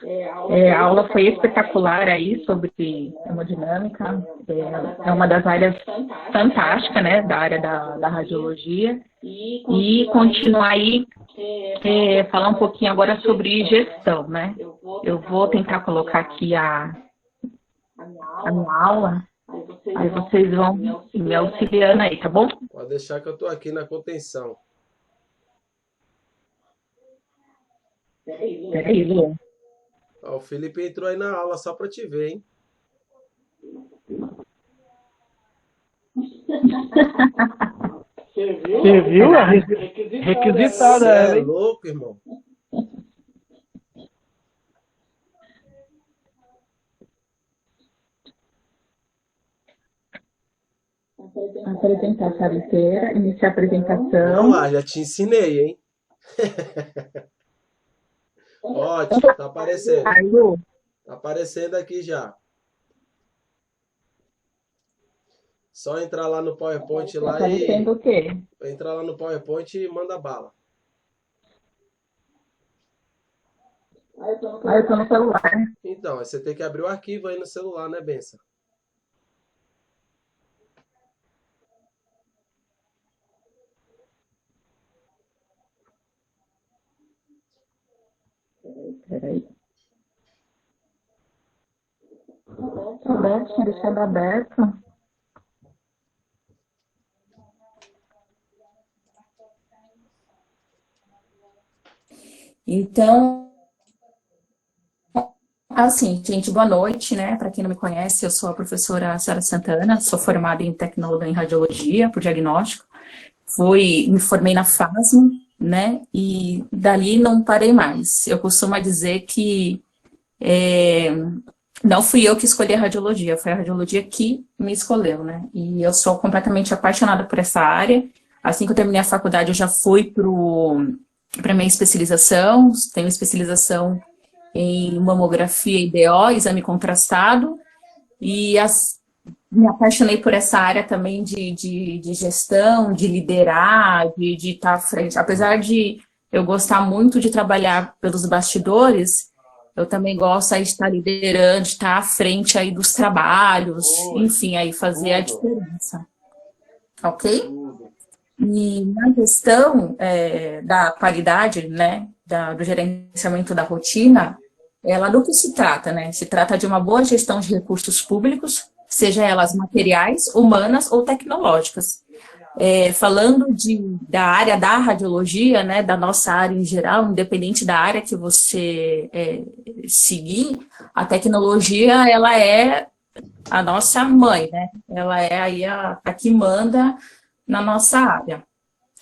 A aula foi espetacular aí sobre hemodinâmica. É uma das áreas fantásticas, né, da área da radiologia. E continuar aí, falar um pouquinho agora sobre gestão, né? Eu vou tentar colocar aqui a minha aula, aí vocês vão me auxiliando aí, tá bom? Pode deixar que eu tô aqui na contenção. Peraí, Lu. Ó, o Felipe entrou aí na aula só pra te ver, hein? Você viu? É requisitada Você ela, é hein? louco, irmão? Apresentar a sala inteira, iniciar a apresentação. Vamos lá, já te ensinei, hein? Ótimo, tá aparecendo. Aí, Lu, Tá aparecendo aqui já. Só entrar lá no PowerPoint tá lá aparecendo e o quê? entrar lá no PowerPoint e manda bala. Aí eu tô no celular. Então, aí você tem que abrir o arquivo aí no celular, né, Benção? Peraí. Tá aberto, tinha deixado aberto. Então, assim, gente, boa noite, né? Para quem não me conhece, eu sou a professora Sara Santana, sou formada em tecnologia em radiologia por diagnóstico. Me formei na FASM, né? E dali não parei mais. Eu costumo dizer que não fui eu que escolhi a radiologia, foi a radiologia que me escolheu, né? E eu sou completamente apaixonada por essa área. Assim que eu terminei a faculdade, eu já fui para minha especialização, tenho especialização em mamografia e BO, exame contrastado, e me apaixonei por essa área também de gestão, de liderar, de estar à frente. Apesar de eu gostar muito de trabalhar pelos bastidores, eu também gosto aí de estar liderando, de estar à frente aí dos trabalhos, Oi, enfim, aí fazer a tudo, diferença, ok? tudo. E na questão da qualidade, né, do gerenciamento da rotina, ela do que se trata, né? Se trata de uma boa gestão de recursos públicos, seja elas materiais, humanas ou tecnológicas. Falando da área da radiologia, né, da nossa área em geral, independente da área que você seguir, a tecnologia, ela é a nossa mãe, né? Ela é aí a que manda na nossa área.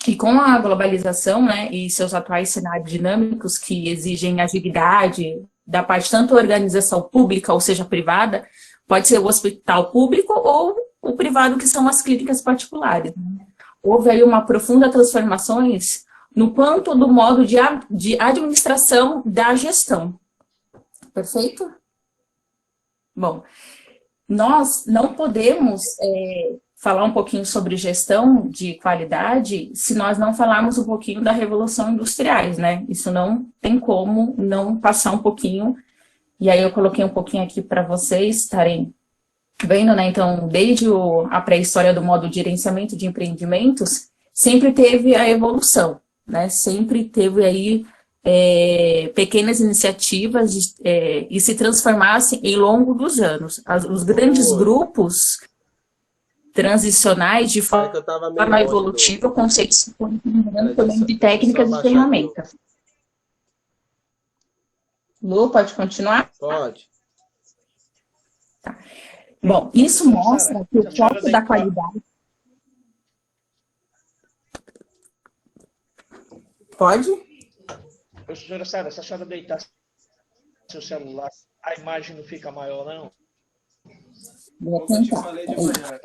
E com a globalização, né, e seus atuais cenários dinâmicos que exigem agilidade da parte tanto da organização pública, ou seja, privada, pode ser o hospital público ou o privado, que são as clínicas particulares, né? Houve aí uma profunda transformações no quanto do modo de administração da gestão. Perfeito? Bom, nós não podemos falar um pouquinho sobre gestão de qualidade se nós não falarmos um pouquinho da Revolução Industriais, né? Isso não tem como não passar um pouquinho. E aí eu coloquei um pouquinho aqui para vocês estarem vendo, né? Então, desde a pré-história do modo de gerenciamento de empreendimentos, sempre teve a evolução, né? Sempre teve aí pequenas iniciativas e se transformassem em longo dos anos. Os grandes Oi. grupos transicionais de Peraí que eu tava meio forma longe evolutiva, conceitos que foram Peraí, também de deixa eu só técnicas e abaixar aqui, ó. ferramentas. Lu, pode continuar? Pode. Bom, isso Professora Sara, mostra que o se a senhora foco da deitar. qualidade... Pode? Professora Sara, se a senhora deitar seu celular, a imagem não fica maior, não? Vou Como eu te tentar. falei de manhã,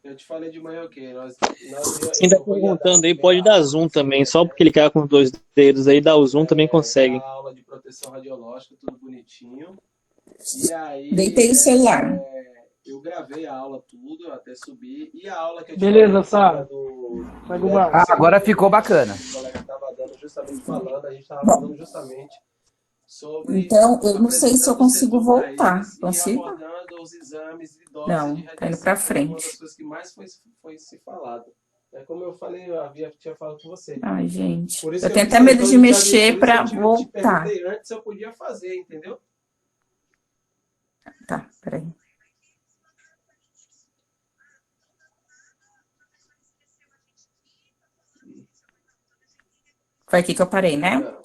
eu te falei de manhã o quê? Quem tá Eu ia dar perguntando aí também pode dar zoom também, só porque clicar com os dois dedos aí, dar o zoom também dar consegue. aula de proteção radiológica, tudo bonitinho. E aí, Deitei o celular. eu gravei a aula tudo, eu até subi. E a aula que eu te Beleza, falei Sara. do Segue o barco. Ah, agora ficou bacana. o colega estava dando justamente falando, a gente estava Bom, falando justamente sobre Então, eu não sei se eu apresentando o consigo setor para voltar. eles e Consigo? abordando os exames de doses Não, de tá indo para retenção, que foi uma das frente. coisas que mais foi se falado. É como eu falei, tinha falado com você. Ai, gente. Por isso Eu que eu tenho quis até saber, medo então, de por mexer isso que para eu te voltar. perguntei antes se eu podia fazer, entendeu? Tá, peraí. Foi aqui que eu parei, né? Não.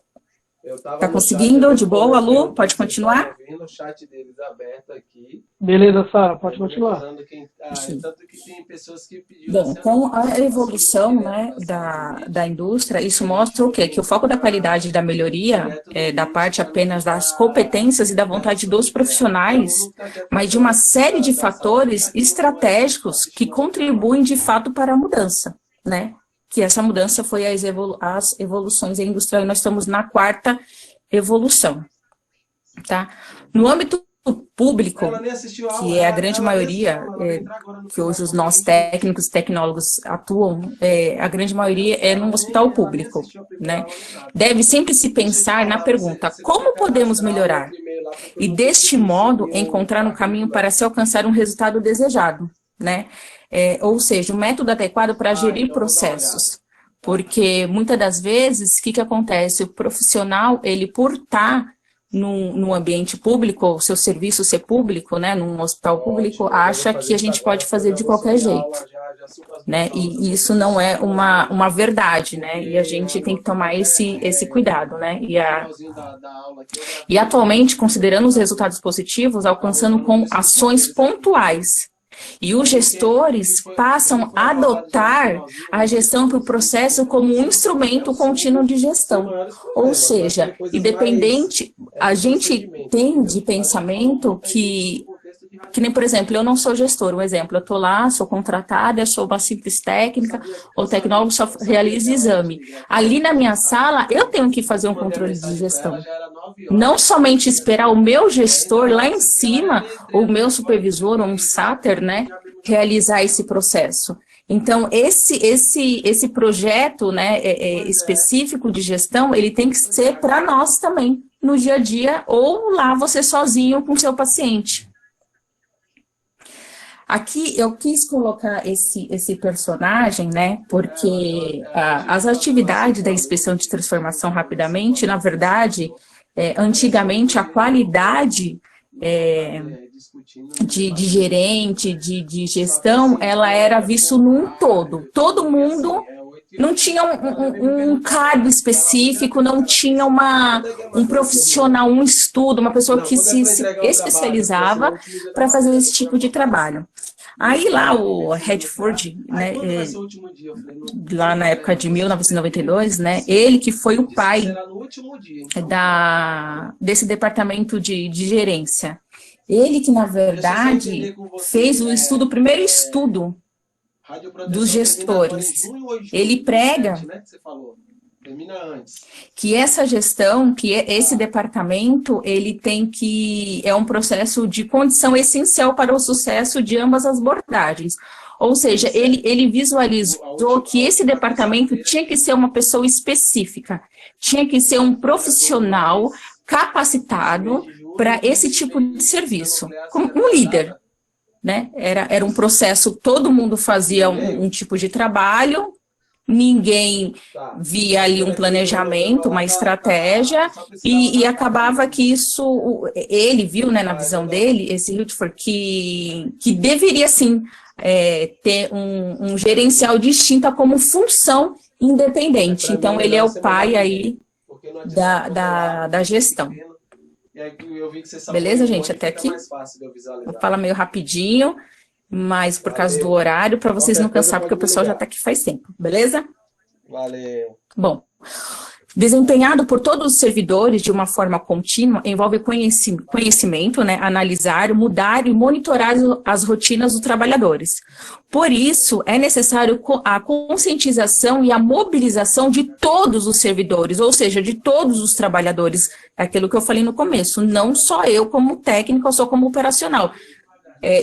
Eu Tá estava no chat, conseguindo? até De boa, Lu? perguntando Pode se vocês estavam continuar? ouvindo, o chat deles aberto aqui, Beleza, Sara, pode continuar. monitorando quem. Sim. Tanto que tem pessoas que pediram Bom, assim, com não, a passa o assunto evolução, direto né, para a sala de da meet, indústria, isso que a gente mostra o quê? Que o foco da qualidade e da melhoria direto no é da meet parte para não apenas das ficar competências e da vontade dos cada profissionais, um no canto mas de uma série de da sala de fatores chat, não é estratégicos que assistindo ao contribuem de fato para a mudança, né? Que essa mudança foi as evoluções industriais, e nós estamos na quarta evolução, tá? No âmbito público, ela nem assistiu a aula, que é a grande ela nem assistiu a maioria, aula, ela vai entrar agora no que final, hoje os falta nossos 20 minutos. técnicos, tecnólogos atuam, a grande maioria é no hospital Ela nem público, assistiu a primeira né? aula nem nada. Deve sempre se Deixa eu te pensar na falar, pergunta, você tem como que podemos cadastrar melhorar? outro e-mail lá, porque eu E não deste consegui modo, subir encontrar um a caminho agenda. para se alcançar um resultado desejado, né? Ou seja, um método adequado para gerir Então eu vou dar uma olhada, processos. tá? Porque muitas das vezes, o que acontece? O profissional, ele por estar num ambiente público, o seu serviço ser público, né, num hospital público, Ótimo, eu já vou acha fazer que a isso gente agora, pode porque eu fazer já de vou qualquer subir a jeito, aula, já subo as né? minhas aulas E sobre isso não é posicionamento, uma verdade, né? E a porque gente tem que anotei tomar até esse cuidado, né? no finalzinho da aula aqui, eu E gravei atualmente, considerando os para resultados positivos, estar alcançando rodando no com escritório ações deles aqui. pontuais. E os Aí gestores como passam foi a abordado já no adotar finalzinho, a no gestão para o finalzinho, processo como um é o instrumento contínuo simples de sem gestão. maiores Ou problemas. Vai seja, ter coisas mais independente, a de gente procedimento, tem entendeu? de Mas a gente falou pensamento muito aí do contexto de que nem, por exemplo, eu radioproteção. não sou gestor, um exemplo, eu estou lá, sou contratada, eu sou uma simples técnica, o tecnólogo só Eu sabia que realiza ela ia te exame. ligar, que ela Ali ia na te minha passar. sala, eu tenho que fazer Eu um mandei a controle de mensagem para ela, gestão. já era 9 Não horas, ela não somente tinha esperar o meu respondido ainda, gestor ela lá falou em assim, Sara, cima, entrei o aqui meu agora, supervisor, ou um desliguei, já sáter, né, já abri no computador. realizar esse processo. Então, esse projeto, né, Pois é. específico de gestão, ele tem que ser para nós também, no dia a dia, ou lá você sozinho com seu paciente. Aqui eu quis colocar esse personagem, né, porque as atividades da inspeção de transformação rapidamente, na verdade, antigamente a qualidade de gerente, de gestão, ela era vista num todo. Todo mundo não tinha um cargo específico, não tinha um profissional, um estudo, uma pessoa que se especializava para fazer esse tipo de trabalho. Aí lá o Redford, né, lá na época de 1992, né, ele que foi o pai desse departamento de gerência. Ele que, na verdade, fez o estudo, o primeiro estudo dos gestores. Ele prega que essa gestão, que esse departamento, ele tem que, é um processo de condição essencial para o sucesso de ambas as abordagens. Ou seja, ele visualizou que esse departamento tinha que ser uma pessoa específica, tinha que ser um profissional capacitado para esse tipo de serviço, como um líder, né? Era um processo, todo mundo fazia um tipo de trabalho, ninguém via ali um planejamento, uma estratégia, e acabava que isso, ele viu, né, na visão dele, esse Rutherford, que deveria, sim, ter um gerencial distinto como função independente. Então, ele é o pai aí da gestão. Beleza, gente? Até aqui. Vou falar meio rapidinho, mas por causa do horário, para vocês não cansarem, porque o pessoal já está aqui faz tempo. Beleza? Valeu. Bom, desempenhado por todos os servidores de uma forma contínua, envolve conhecimento, né, analisar, mudar e monitorar as rotinas dos trabalhadores. Por isso, é necessário a conscientização e a mobilização de todos os servidores, ou seja, de todos os trabalhadores. É aquilo que eu falei no começo, não só eu como técnico, só como operacional.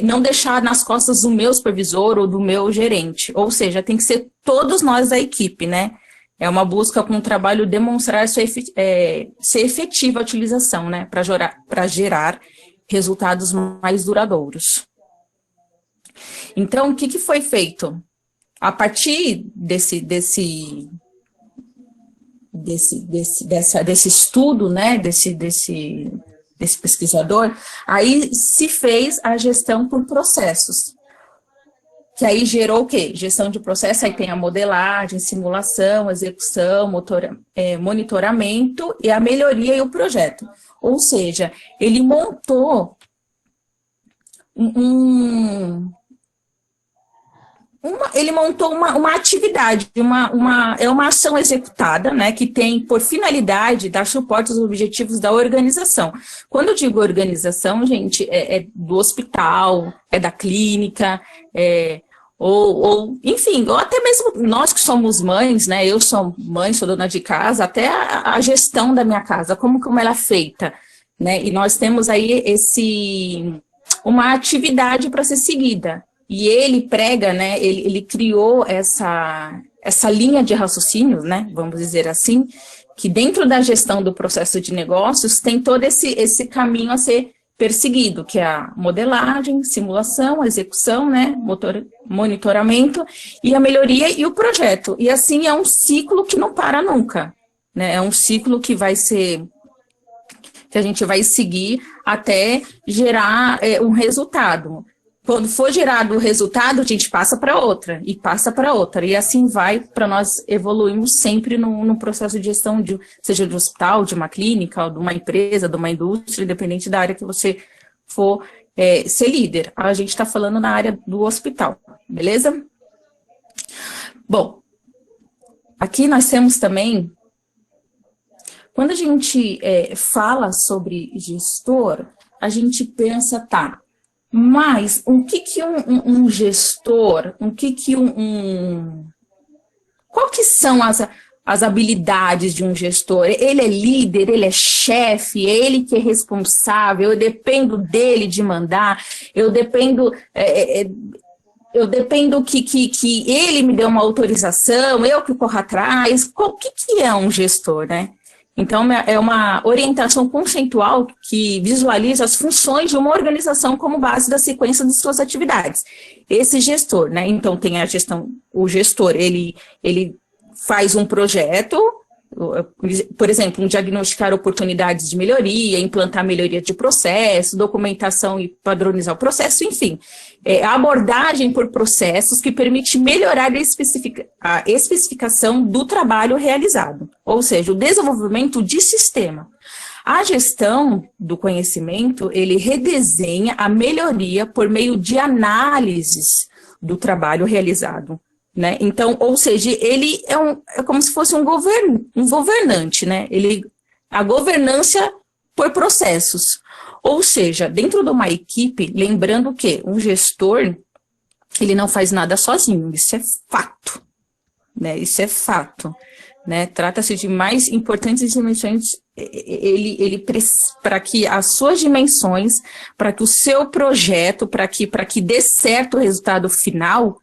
Não deixar nas costas do meu supervisor ou do meu gerente. Ou seja, tem que ser todos nós da equipe, né? É uma busca com o trabalho demonstrar ser efetiva a utilização, né, para gerar resultados mais duradouros. Então, o que foi feito? A partir desse estudo, né, desse pesquisador, aí se fez a gestão por processos. Que aí gerou o quê? Gestão de processo, aí tem a modelagem, simulação, execução, monitoramento e a melhoria e o projeto. Ou seja, ele montou uma atividade, é uma ação executada, né, que tem por finalidade dar suporte aos objetivos da organização. Quando eu digo organização, gente, é do hospital, é da clínica, enfim, ou até mesmo nós que somos mães, né, eu sou mãe, sou dona de casa, até a gestão da minha casa, como ela é feita, né, e nós temos aí uma atividade para ser seguida. E ele prega, né, ele criou essa linha de raciocínio, né, vamos dizer assim, que dentro da gestão do processo de negócios tem todo esse caminho a ser perseguido, que é a modelagem, simulação, execução, né, monitoramento e a melhoria e o projeto. E assim é um ciclo que não para nunca, né, é um ciclo que a gente vai seguir até gerar um resultado. Quando for gerado o resultado, a gente passa para outra, e passa para outra, e assim vai, para nós evoluirmos sempre no processo de gestão, seja de um hospital, de uma clínica, ou de uma empresa, de uma indústria, independente da área que você for ser líder. A gente está falando na área do hospital, beleza? Bom, aqui nós temos também, quando a gente fala sobre gestor, a gente pensa, tá, mas o que um gestor, qual que são as habilidades de um gestor? Ele é líder, ele é chefe, é ele que é responsável, eu dependo dele de mandar, eu dependo que ele me dê uma autorização, eu que corro atrás. O que é um gestor, né? Então, é uma orientação conceitual que visualiza as funções de uma organização como base da sequência de suas atividades. Esse gestor, né? Então, tem a gestão, o gestor, ele faz um projeto, por exemplo, diagnosticar oportunidades de melhoria, implantar melhoria de processo, documentação e padronizar o processo, enfim. A abordagem por processos que permite melhorar a especificação do trabalho realizado, ou seja, o desenvolvimento de sistema. A gestão do conhecimento, ele redesenha a melhoria por meio de análises do trabalho realizado. Né? Então, ou seja, ele é como se fosse um governante, né? A governança por processos. Ou seja, dentro de uma equipe, lembrando que um gestor, ele não faz nada sozinho, isso é fato, né? Isso é fato, né? Trata-se de mais importantes dimensões, para que as suas dimensões, para que o seu projeto, para que dê certo o resultado final,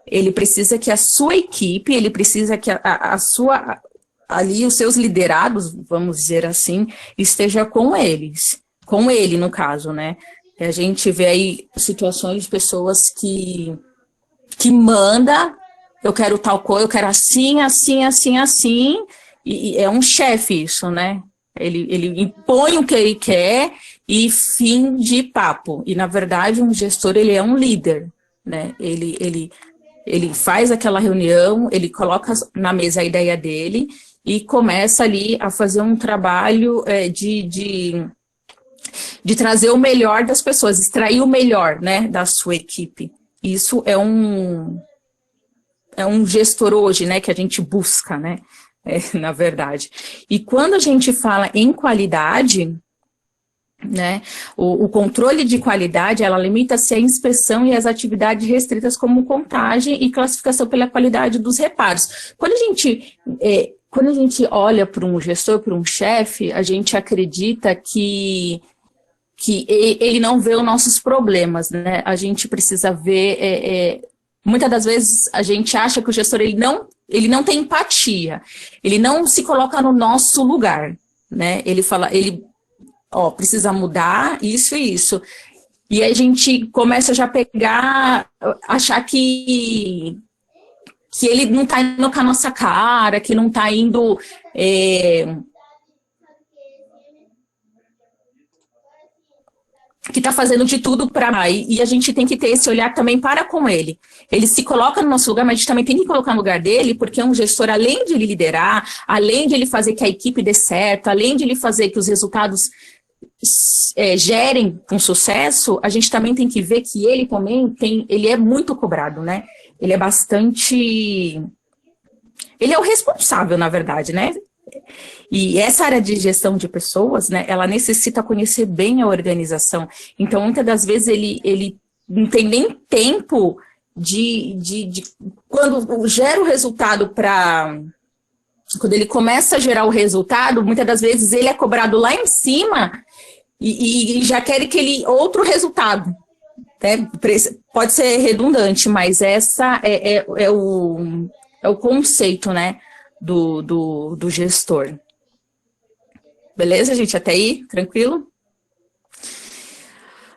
ele precisa que a sua equipe, ele precisa que ali os seus liderados, vamos dizer assim, esteja com ele no caso, né? A gente vê aí situações de pessoas que manda, eu quero tal coisa, eu quero assim, assim, assim, assim, e é um chefe isso, né? Ele impõe o que ele quer e fim de papo. E, na verdade, um gestor, ele é um líder, né? Ele faz aquela reunião, ele coloca na mesa a ideia dele e começa ali a fazer um trabalho de trazer o melhor das pessoas, extrair o melhor, né, da sua equipe. Isso é um gestor hoje, né, que a gente busca, né, na verdade. E quando a gente fala em qualidade, né, o controle de qualidade, ela limita-se à inspeção e às atividades restritas como contagem e classificação pela qualidade dos reparos. Quando a gente olha para um gestor, para um chefe, a gente acredita que ele não vê os nossos problemas, né? A gente precisa ver muitas das vezes a gente acha que o gestor ele não tem empatia, ele não se coloca no nosso lugar, né? Ele fala, precisa mudar isso e isso. E aí a gente começa já a pegar, achar que ele não está indo com a nossa cara, que não está indo... que está fazendo de tudo para... E a gente tem que ter esse olhar também para com ele. Ele se coloca no nosso lugar, mas a gente também tem que colocar no lugar dele, porque um gestor, além de ele liderar, além de ele fazer que a equipe dê certo, além de ele fazer que os resultados gerem com sucesso, a gente também tem que ver que ele também ele é muito cobrado, né? Ele é bastante... Ele é o responsável, na verdade, né? E essa área de gestão de pessoas, né, ela necessita conhecer bem a organização. Então, muitas das vezes, ele não tem nem tempo quando gera o resultado para... Quando ele começa a gerar o resultado, muitas das vezes ele é cobrado lá em cima e já quer outro resultado. Né? Pode ser redundante, mas essa é o conceito, né, do gestor. Beleza, gente? Até aí? Tranquilo?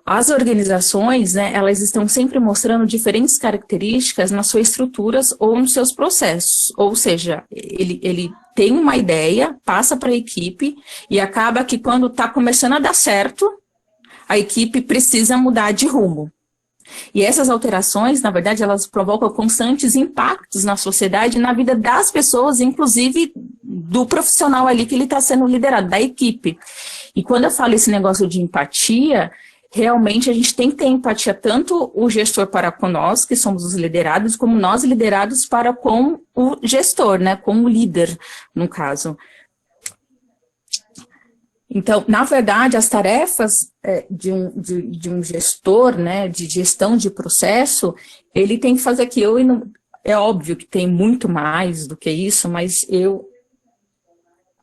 As organizações, né, elas estão sempre mostrando diferentes características nas suas estruturas ou nos seus processos. Ou seja, ele tem uma ideia, passa para a equipe e acaba que quando está começando a dar certo, a equipe precisa mudar de rumo. E essas alterações, na verdade, elas provocam constantes impactos na sociedade e na vida das pessoas, inclusive do profissional ali que ele está sendo liderado, da equipe. E quando eu falo esse negócio de empatia, realmente a gente tem que ter empatia, tanto o gestor para com nós, que somos os liderados, como nós liderados para com o gestor, né, com o líder, no caso. Então, na verdade, as tarefas de um gestor, né, de gestão de processo, ele tem que fazer aquilo, é óbvio que tem muito mais do que isso, mas eu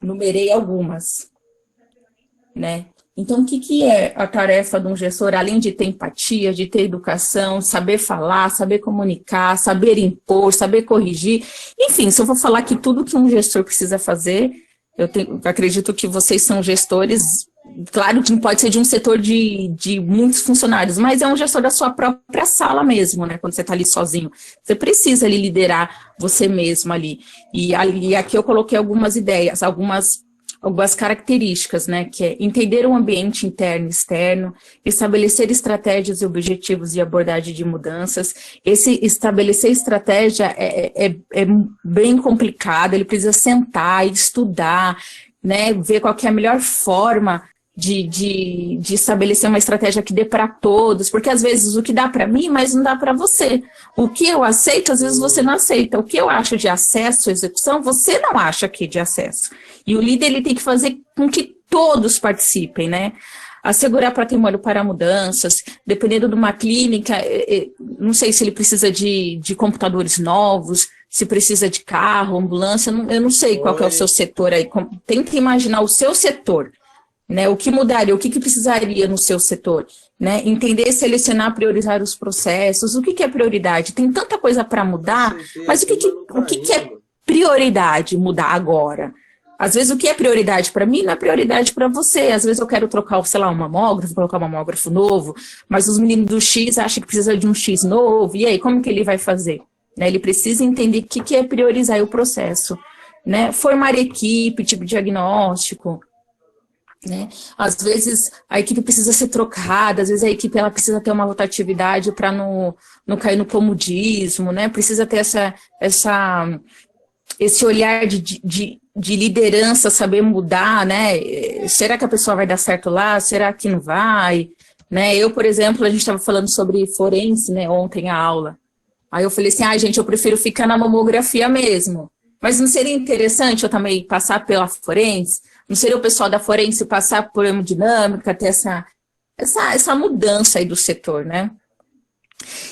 numerei algumas, né? Então, o que é a tarefa de um gestor, além de ter empatia, de ter educação, saber falar, saber comunicar, saber impor, saber corrigir, enfim, se eu vou falar que tudo que um gestor precisa fazer, eu acredito que vocês são gestores, claro que não pode ser de um setor de muitos funcionários, mas é um gestor da sua própria sala mesmo, né, quando você está ali sozinho. Você precisa ali liderar você mesmo ali. E aqui eu coloquei algumas ideias, algumas características, né, que é entender o ambiente interno e externo, estabelecer estratégias e objetivos de abordagem de mudanças. Esse estabelecer estratégia é bem complicado, ele precisa sentar e estudar, né, ver qual que é a melhor forma de estabelecer uma estratégia que dê para todos, porque às vezes o que dá para mim, mas não dá para você. O que eu aceito, às vezes você não aceita. O que eu acho de acesso à execução, você não acha aqui de acesso. E o líder ele tem que fazer com que todos participem, né? Assegurar patrimônio para mudanças, dependendo de uma clínica, não sei se ele precisa de computadores novos, se precisa de carro, ambulância, eu não sei qual que é o seu setor aí. Tenta imaginar o seu setor. Né, o que mudaria, o que precisaria no seu setor, né? Entender, selecionar, priorizar os processos, o que é prioridade? Tem tanta coisa para mudar, mas o que é prioridade mudar agora? Às vezes o que é prioridade para mim não é prioridade para você. Às vezes eu quero trocar, sei lá, um mamógrafo, colocar um mamógrafo novo, mas os meninos do X acham que precisa de um X novo, e aí, como que ele vai fazer? Né, ele precisa entender o que é priorizar o processo, né? Formar equipe, tipo diagnóstico, né? Às vezes a equipe precisa ser trocada, às vezes a equipe ela precisa ter uma rotatividade para não cair no comodismo, né? Precisa ter esse olhar de liderança, saber mudar, né? Será que a pessoa vai dar certo lá? Será que não vai? Né? Eu, por exemplo, a gente estava falando sobre forense, né, ontem a aula. Aí eu falei assim, gente, eu prefiro ficar na mamografia mesmo. Mas não seria interessante eu também passar pela forense? Não seria o pessoal da forense passar por hemodinâmica, ter essa mudança aí do setor, né?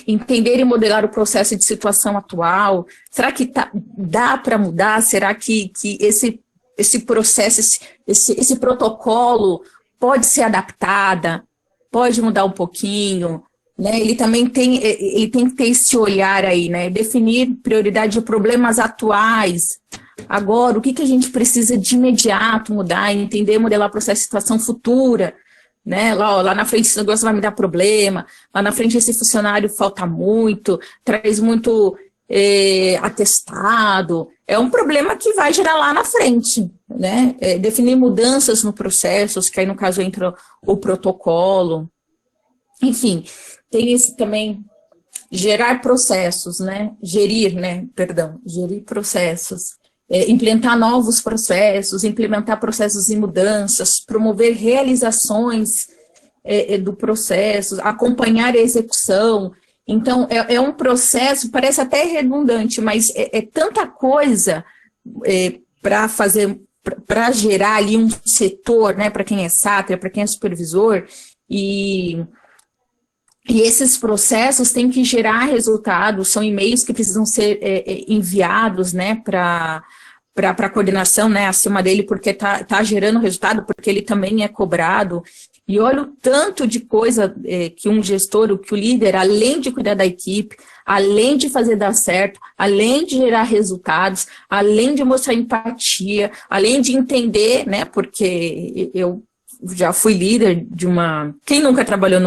Entender e modelar o processo de situação atual. Será que dá para mudar? Será que esse processo, esse protocolo pode ser adaptada? Pode mudar um pouquinho? né? Ele também ele tem que ter esse olhar aí, né? Definir prioridade de problemas atuais. Agora, o que, que a gente precisa de imediato mudar, entender, modelar processo de situação futura, né? Lá na frente esse negócio vai me dar problema, lá na frente esse funcionário falta muito, traz muito atestado. É um problema que vai gerar lá na frente, né? Definir mudanças no processo, que aí no caso entra o protocolo. Enfim, tem esse também, gerar processos, né? Gerir processos. Implementar novos processos, implementar processos e mudanças, promover realizações do processo, acompanhar a execução. Então, é um processo, parece até redundante, mas é tanta coisa para fazer, para gerar ali um setor, né, para quem é sátira, para quem é supervisor, e esses processos têm que gerar resultados, são e-mails que precisam ser enviados, né, para a coordenação, né, acima dele, porque tá gerando resultado, porque ele também é cobrado. E olha o tanto de coisa que um gestor, que o líder, além de cuidar da equipe, além de fazer dar certo, além de gerar resultados, além de mostrar empatia, além de entender, né, porque eu já fui líder de uma... Quem nunca trabalhou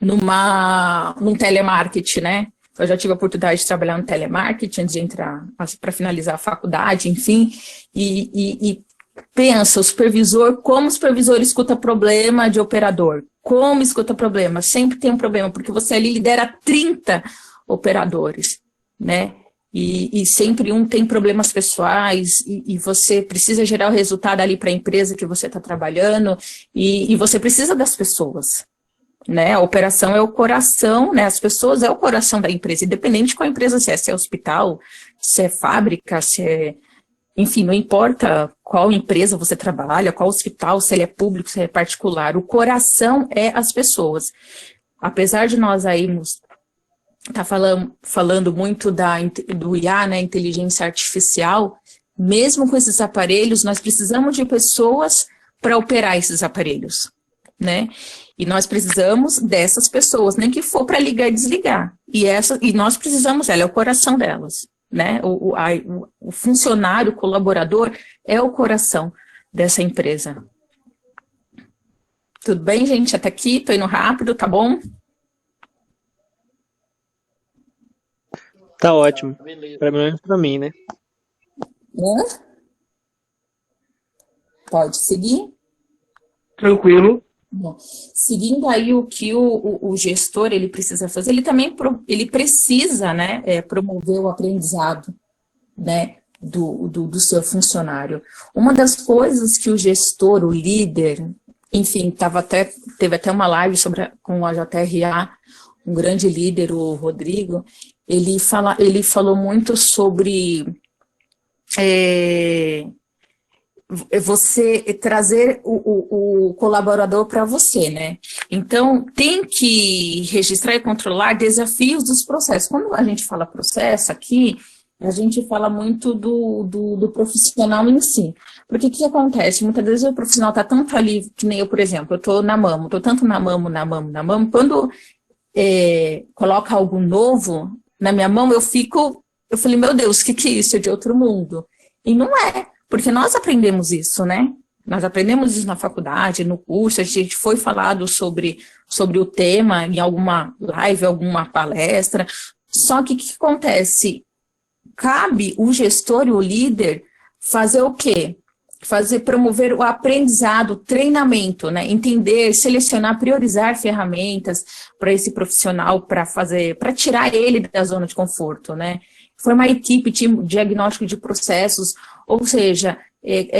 num telemarketing, né? Eu já tive a oportunidade de trabalhar no telemarketing antes de entrar, para finalizar a faculdade, enfim, e pensa, como o supervisor escuta problema de operador, como escuta problema, sempre tem um problema, porque você ali lidera 30 operadores, né? E sempre um tem problemas pessoais, e você precisa gerar o resultado ali para a empresa que você está trabalhando, e você precisa das pessoas. Né, a operação é o coração, né, as pessoas é o coração da empresa, independente de qual empresa se é hospital, se é fábrica, enfim, não importa qual empresa você trabalha, qual hospital, se ele é público, se ele é particular, o coração é as pessoas. Apesar de nós aí tá falando muito do IA, né, inteligência artificial, mesmo com esses aparelhos, nós precisamos de pessoas para operar esses aparelhos, né? E nós precisamos dessas pessoas, nem que for para ligar e desligar. E nós precisamos, ela é o coração delas, né? O funcionário, o colaborador é o coração dessa empresa. Tudo bem, gente? Até aqui, tô indo rápido, tá bom? Tá ótimo. Beleza. Pelo menos pra mim, né? Pode seguir? Tranquilo. Bom, seguindo aí o que o gestor ele precisa fazer, ele também ele precisa, né, promover o aprendizado, né, do seu funcionário. Uma das coisas que o gestor, o líder, enfim, teve até uma live com a JRA, um grande líder, o Rodrigo, ele falou muito sobre você trazer o colaborador para você, né? Então, tem que registrar e controlar desafios dos processos. Quando a gente fala processo aqui, a gente fala muito do profissional em si. Porque o que acontece? Muitas vezes o profissional está tanto ali, que nem eu, por exemplo, eu estou tanto na mamo, quando coloca algo novo na minha mão, eu falei, meu Deus, o que é isso? É de outro mundo. E não é. Porque nós aprendemos isso, né? Nós aprendemos isso na faculdade, no curso, a gente foi falado sobre o tema em alguma live, alguma palestra. Só que o que acontece? Cabe o gestor e o líder fazer o quê? Promover o aprendizado, o treinamento, né? Entender, selecionar, priorizar ferramentas para esse profissional, para tirar ele da zona de conforto, né? Formar equipe, time, diagnóstico de processos, ou seja,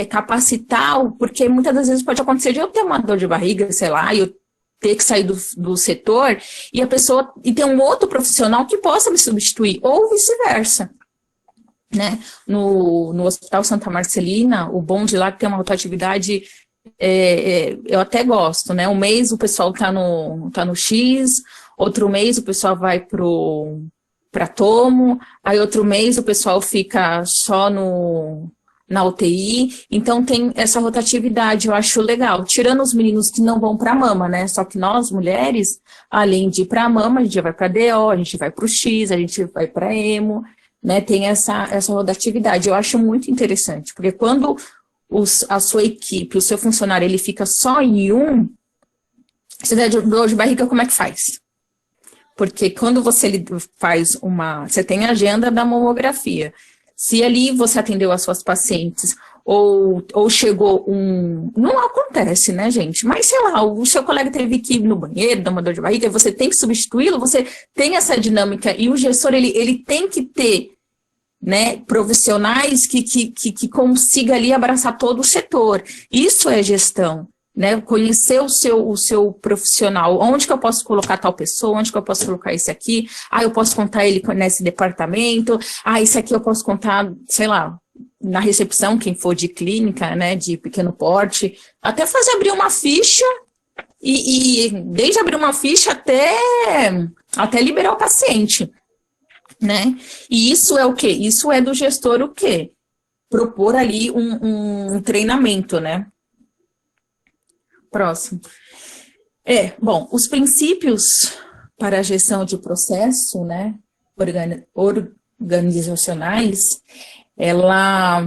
capacitar, porque muitas das vezes pode acontecer de eu ter uma dor de barriga, sei lá, e eu ter que sair do setor, e ter um outro profissional que possa me substituir, ou vice-versa. Né? No Hospital Santa Marcelina, o bom de lá que tem uma rotatividade, eu até gosto, né? Um mês o pessoal tá no X, outro mês o pessoal vai para Tomo, aí outro mês o pessoal fica só no na UTI, então tem essa rotatividade, eu acho legal. Tirando os meninos que não vão para a mama, né? Só que nós, mulheres, além de ir para a mama, a gente vai para a DO, a gente vai para o X, a gente vai para a EMO, né? Tem essa rotatividade. Eu acho muito interessante, porque quando a sua equipe, o seu funcionário, ele fica só em um, você der dor de barriga, como é que faz? Porque quando você faz você tem a agenda da mamografia. Se ali você atendeu as suas pacientes ou chegou Não acontece, né, gente? Mas, sei lá, o seu colega teve que ir no banheiro, dar uma dor de barriga, você tem que substituí-lo, você tem essa dinâmica. E o gestor, ele tem que ter, né, profissionais que consiga ali abraçar todo o setor. Isso é gestão. Né, conhecer o seu profissional, onde que eu posso colocar tal pessoa, onde que eu posso colocar esse aqui, eu posso contar ele nesse departamento, esse aqui eu posso contar, sei lá, na recepção, quem for de clínica, né, de pequeno porte, até fazer abrir uma ficha, e desde abrir uma ficha até liberar o paciente, né, e isso é o quê? Isso é do gestor o quê? Propor ali um treinamento, né. Próximo. Bom, os princípios para a gestão de processo, né, organizacionais, ela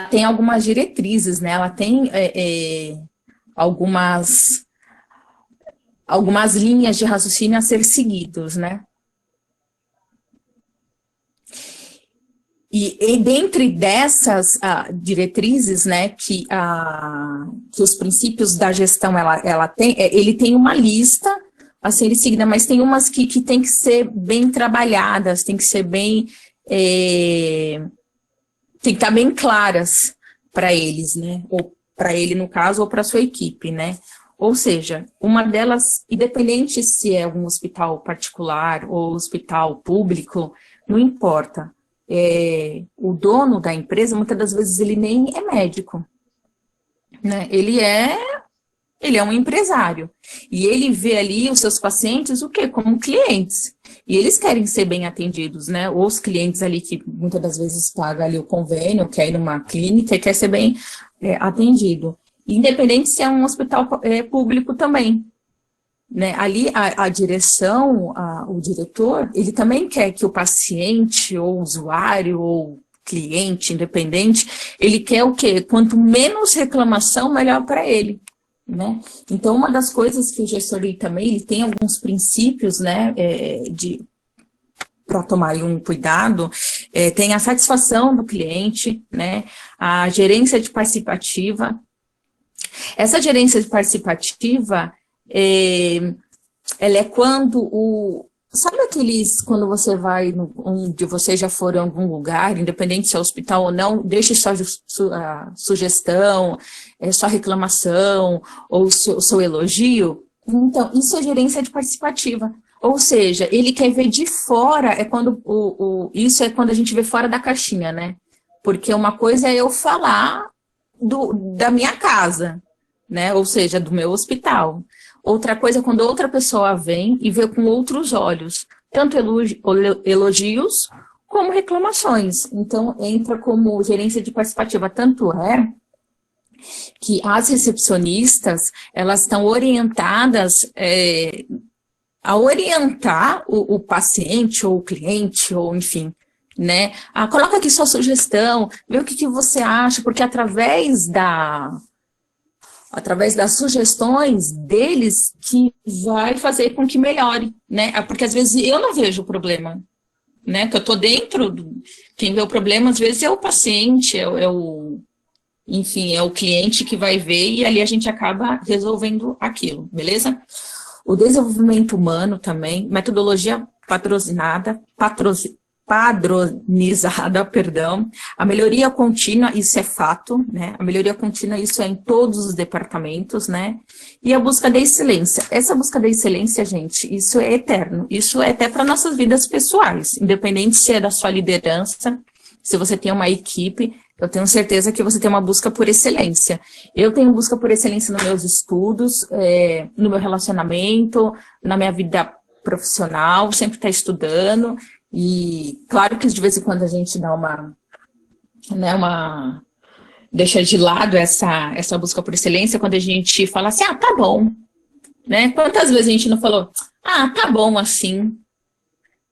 tem algumas diretrizes, né, ela tem algumas linhas de raciocínio a ser seguidos, né. E dentre dessas diretrizes, né, que os princípios da gestão ele tem uma lista a ser seguida, mas tem umas que tem que ser bem trabalhadas, tem que ser bem, tem que estar bem claras para eles, né, ou para ele no caso, ou para a sua equipe, né. Ou seja, uma delas, independente se é um hospital particular ou hospital público, não importa. O dono da empresa, muitas das vezes, ele nem é médico, né? Ele é um empresário, e ele vê ali os seus pacientes, o quê? Como clientes, e eles querem ser bem atendidos, né? Ou os clientes ali que muitas das vezes pagam ali o convênio, quer ir numa clínica e quer ser bem atendido, independente se é um hospital público também. Né, ali a direção, o diretor, ele também quer que o paciente, ou usuário, ou cliente, independente, ele quer o quê? Quanto menos reclamação, melhor para ele. Né? Então, uma das coisas que o gestor também, ele tem alguns princípios, né, para tomar um cuidado, tem a satisfação do cliente, né, a gerência de participativa. Essa gerência de participativa, ela é quando sabe quando você vai, onde você já for em algum lugar, independente se é hospital ou não, deixe sua sugestão, sua reclamação, ou seu elogio. Então, isso é gerência de participativa. Ou seja, ele quer ver de fora, isso é quando a gente vê fora da caixinha, né? Porque uma coisa é eu falar da minha casa, né? Ou seja, do meu hospital. Outra coisa é quando outra pessoa vem e vê com outros olhos, tanto elogios como reclamações. Então, entra como gerência de participativa. Tanto é que as recepcionistas, elas estão orientadas a orientar o paciente ou o cliente, ou enfim, né? Coloca aqui sua sugestão, vê o que você acha, porque através das sugestões deles que vai fazer com que melhore, né? Porque às vezes eu não vejo o problema, né? Que eu tô dentro, quem vê o problema às vezes é o paciente, enfim, é o cliente que vai ver e ali a gente acaba resolvendo aquilo, beleza? O desenvolvimento humano também, metodologia padronizada, a melhoria contínua, isso é fato, né? A melhoria contínua, isso é em todos os departamentos, né? E a busca da excelência. Essa busca da excelência, gente, isso é eterno. Isso é até para nossas vidas pessoais, independente se é da sua liderança, se você tem uma equipe, eu tenho certeza que você tem uma busca por excelência. Eu tenho busca por excelência nos meus estudos, no meu relacionamento, na minha vida profissional, sempre estar estudando. E claro que de vez em quando a gente dá né, deixa de lado essa busca por excelência quando a gente fala assim, ah, tá bom, né? Quantas vezes a gente não falou, ah, tá bom assim,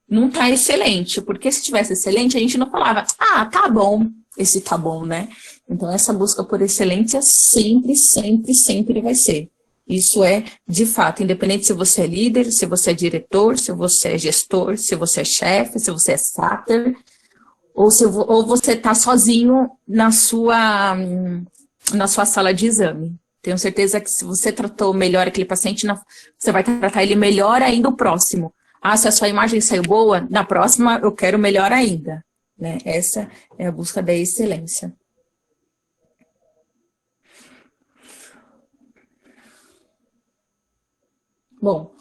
não tá excelente, porque se tivesse excelente a gente não falava, ah, tá bom, esse tá bom, né? Então essa busca por excelência sempre, sempre, sempre vai ser. Isso é, de fato, independente se você é líder, se você é diretor, se você é gestor, se você é chefe, se você é sáter, ou você está sozinho na sua sala de exame. Tenho certeza que se você tratou melhor aquele paciente, você vai tratar ele melhor ainda o próximo. Ah, se a sua imagem saiu boa, na próxima eu quero melhor ainda. Né? Essa é a busca da excelência. Bom,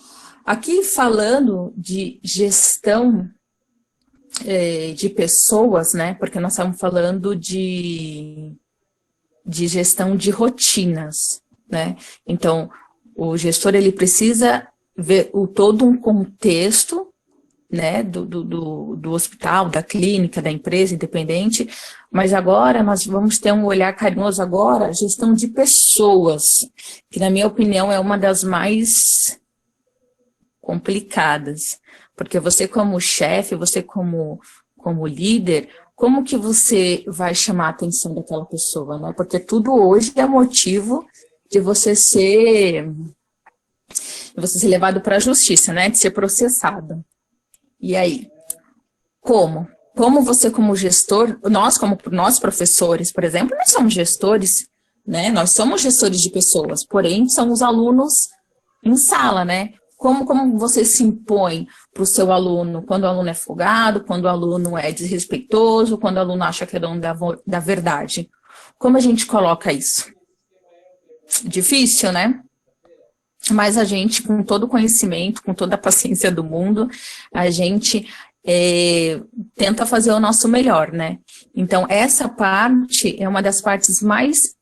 aqui falando de gestão de pessoas, né? Porque nós estamos falando de gestão de rotinas, né? Então, o gestor, ele precisa ver todo um contexto, né? Do hospital, da clínica, da empresa independente, mas agora nós vamos ter um olhar carinhoso agora, gestão de pessoas, que na minha opinião é uma das mais complicadas, porque você como chefe, você como líder, como que você vai chamar a atenção daquela pessoa, né? Porque tudo hoje é motivo de você ser levado para a justiça, né? De ser processado. E aí? Como? Como você como gestor, nós professores, por exemplo, nós somos gestores, né? Nós somos gestores de pessoas, porém são os alunos em sala, né? Como você se impõe para o seu aluno quando o aluno é folgado, quando o aluno é desrespeitoso, quando o aluno acha que é dono da verdade? Como a gente coloca isso? Difícil, né? Mas a gente, com todo o conhecimento, com toda a paciência do mundo, a gente tenta fazer o nosso melhor, né? Então, essa parte é uma das partes mais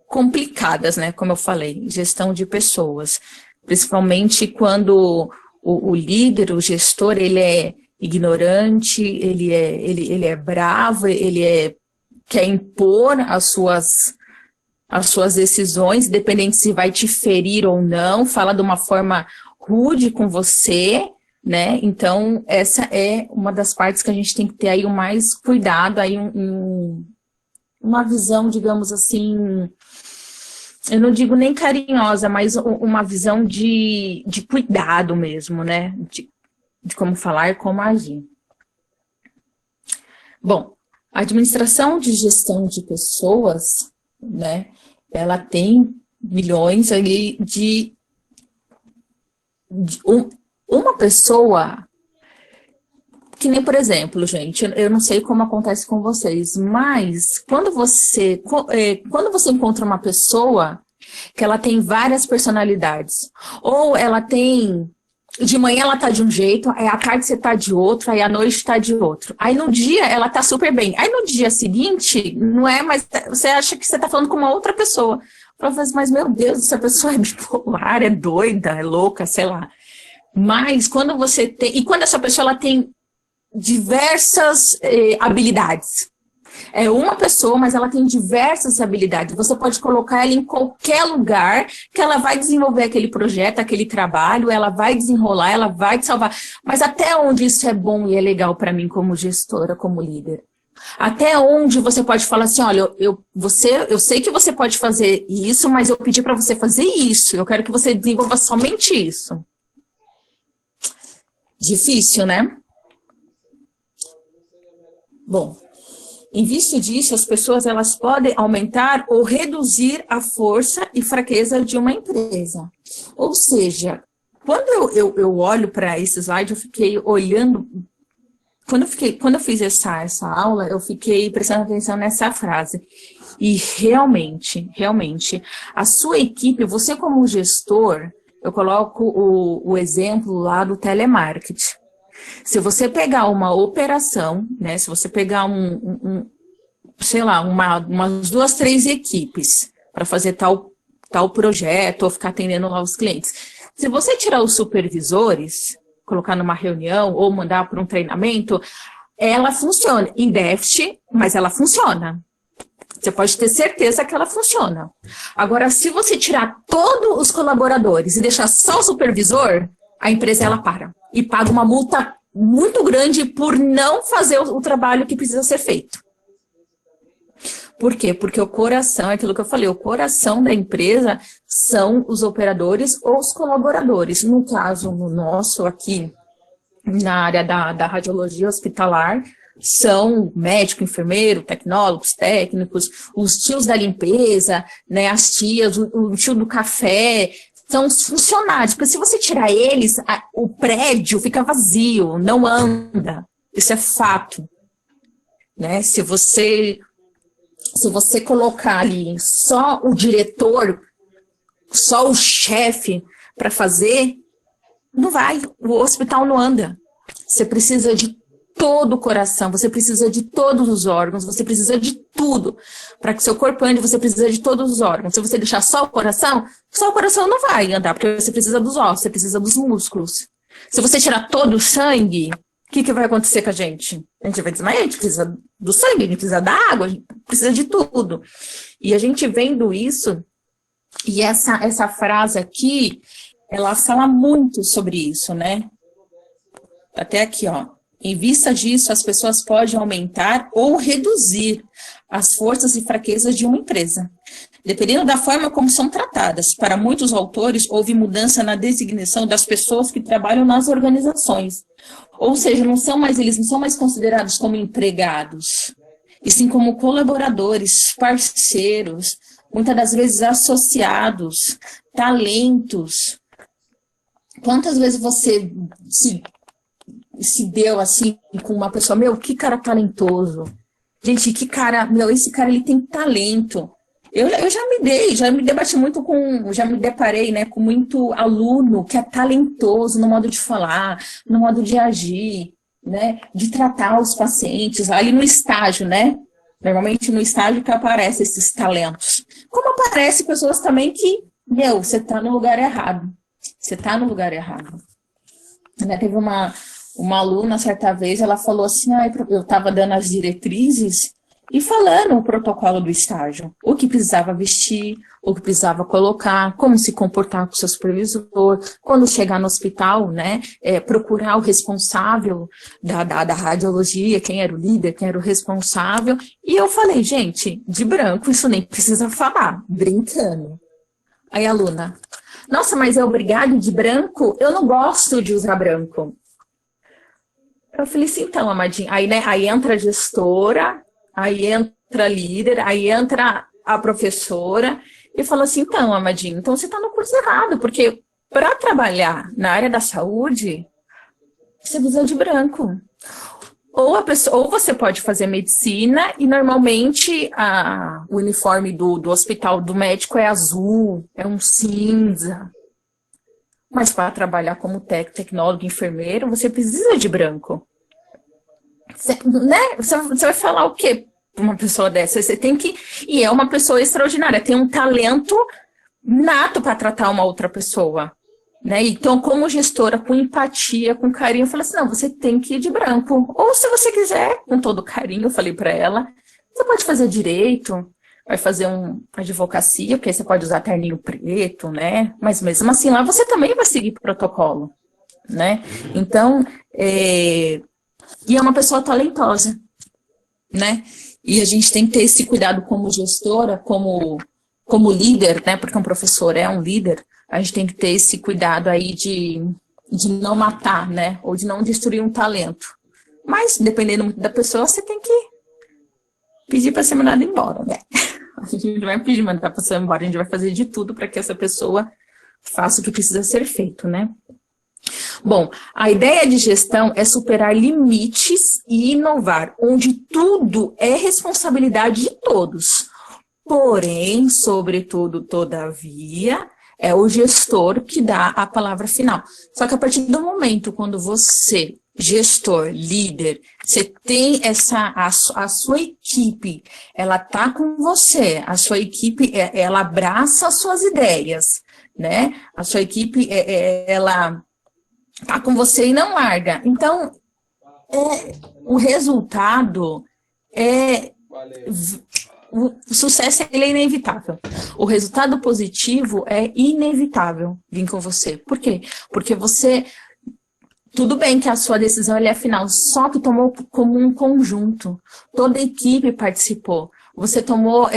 complicadas, né? Como eu falei, gestão de pessoas. Principalmente quando o líder, o gestor, ele é ignorante, ele é bravo, quer impor as suas decisões, independente se vai te ferir ou não, fala de uma forma rude com você, né? Então, essa é uma das partes que a gente tem que ter aí o mais cuidado, aí uma visão, digamos assim, eu não digo nem carinhosa, mas uma visão de cuidado mesmo, né? De como falar e como agir. Bom, a administração de gestão de pessoas, né? Ela tem milhões ali uma pessoa, que nem, por exemplo, gente, eu não sei como acontece com vocês, mas quando você encontra uma pessoa que ela tem várias personalidades, ou ela tem, de manhã ela tá de um jeito, aí à tarde você tá de outro, aí à noite tá de outro. Aí no dia ela tá super bem, aí no dia seguinte, não é, mas você acha que você tá falando com uma outra pessoa. Mas meu Deus, essa pessoa é bipolar, é doida, é louca, sei lá. Mas quando você tem, e quando essa pessoa ela tem diversas habilidades. É uma pessoa, mas ela tem diversas habilidades. Você pode colocar ela em qualquer lugar que ela vai desenvolver aquele projeto, aquele trabalho, ela vai desenrolar, ela vai te salvar. Mas até onde isso é bom e é legal para mim como gestora, como líder? Até onde você pode falar assim, olha, eu sei que você pode fazer isso, mas eu pedi para você fazer isso. Eu quero que você desenvolva somente isso. Difícil, né? Bom, em vista disso, as pessoas elas podem aumentar ou reduzir a força e fraqueza de uma empresa. Ou seja, quando eu olho para esse slide, eu fiquei olhando. Quando eu fiz essa aula, eu fiquei prestando atenção nessa frase. E realmente, a sua equipe, você como gestor, eu coloco o exemplo lá do telemarketing. Se você pegar uma operação, né, se você pegar sei lá, umas 2, 3 equipes para fazer tal projeto ou ficar atendendo lá os clientes. Se você tirar os supervisores, colocar numa reunião ou mandar para um treinamento, ela funciona em déficit, mas ela funciona. Você pode ter certeza que ela funciona. Agora, se você tirar todos os colaboradores e deixar só o supervisor, a empresa ela para e paga uma multa muito grande por não fazer o trabalho que precisa ser feito. Por quê? Porque o coração, é aquilo que eu falei, o coração da empresa são os operadores ou os colaboradores. No caso, no nosso aqui, na área da radiologia hospitalar, são médico, enfermeiro, tecnólogos, técnicos, os tios da limpeza, né, as tias, o tio do café, são os funcionários, porque se você tirar eles, o prédio fica vazio, não anda, isso é fato, né? Se você colocar ali só o diretor, só o chefe para fazer, não vai, o hospital não anda. Você precisa de todo o coração, você precisa de todos os órgãos, você precisa de tudo. Para que seu corpo ande, você precisa de todos os órgãos. Se você deixar só o coração não vai andar, porque você precisa dos ossos, você precisa dos músculos. Se você tirar todo o sangue, o que vai acontecer com a gente? A gente vai desmaiar, a gente precisa do sangue, a gente precisa da água, a gente precisa de tudo. E a gente vendo isso, e essa frase aqui, ela fala muito sobre isso, né? Até aqui, ó. Em vista disso, as pessoas podem aumentar ou reduzir as forças e fraquezas de uma empresa, dependendo da forma como são tratadas. Para muitos autores, houve mudança na designação das pessoas que trabalham nas organizações. Ou seja, eles não são mais considerados como empregados, e sim como colaboradores, parceiros, muitas das vezes associados, talentos. Quantas vezes você se deu assim com uma pessoa, meu, que cara talentoso. Gente, que cara, meu, esse cara ele tem talento. Eu já me debati muito já me deparei, né, com muito aluno que é talentoso no modo de falar, no modo de agir, né, de tratar os pacientes, ali no estágio, né, normalmente no estágio que aparecem esses talentos. Como aparecem pessoas também que, meu, você tá no lugar errado. Você tá no lugar errado. Né, teve uma aluna, certa vez, ela falou assim, eu estava dando as diretrizes e falando o protocolo do estágio, o que precisava vestir, o que precisava colocar, como se comportar com o seu supervisor, quando chegar no hospital, né, procurar o responsável da radiologia, quem era o líder, quem era o responsável, e eu falei, gente, de branco isso nem precisa falar, brincando. Aí a aluna, nossa, mas é obrigado de branco? Eu não gosto de usar branco. Eu falei assim, então, amadinha, aí, né, aí entra a gestora, aí entra a líder, aí entra a professora, e falou assim, então, amadinho, então você está no curso errado, porque para trabalhar na área da saúde, você precisa de branco. Ou você pode fazer medicina, e normalmente o uniforme do hospital do médico é azul, é um cinza. Mas para trabalhar como tecnólogo, enfermeiro, você precisa de branco. Você vai falar o quê para uma pessoa dessa? Você tem que... E é uma pessoa extraordinária, tem um talento nato para tratar uma outra pessoa. Né? Então, como gestora, com empatia, com carinho, eu falei assim, não, você tem que ir de branco. Ou se você quiser, com todo carinho, eu falei para ela, você pode fazer direito, vai fazer advocacia, porque aí você pode usar terninho preto, né? Mas mesmo assim, lá você também vai seguir protocolo, né? Então, e é uma pessoa talentosa, né? E a gente tem que ter esse cuidado como gestora, como líder, né? Porque um professor é um líder, a gente tem que ter esse cuidado aí de não matar, né? Ou de não destruir um talento. Mas, dependendo muito da pessoa, você tem que pedir para ser mandado embora, né? A gente não vai pedir mandar a pessoa embora, a gente vai fazer de tudo para que essa pessoa faça o que precisa ser feito, né? Bom, a ideia de gestão é superar limites e inovar, onde tudo é responsabilidade de todos. Porém, sobretudo, todavia, é o gestor que dá a palavra final. Só que a partir do momento quando você, gestor, líder, você tem a sua equipe, ela tá com você, a sua equipe, ela abraça as suas ideias, né? A sua equipe, ela tá com você e não larga. Então, o resultado é... Valeu. O sucesso ele é inevitável. O resultado positivo é inevitável vir com você. Por quê? Porque você... Tudo bem que a sua decisão é final, só que tomou como um conjunto. Toda a equipe participou. Você tomou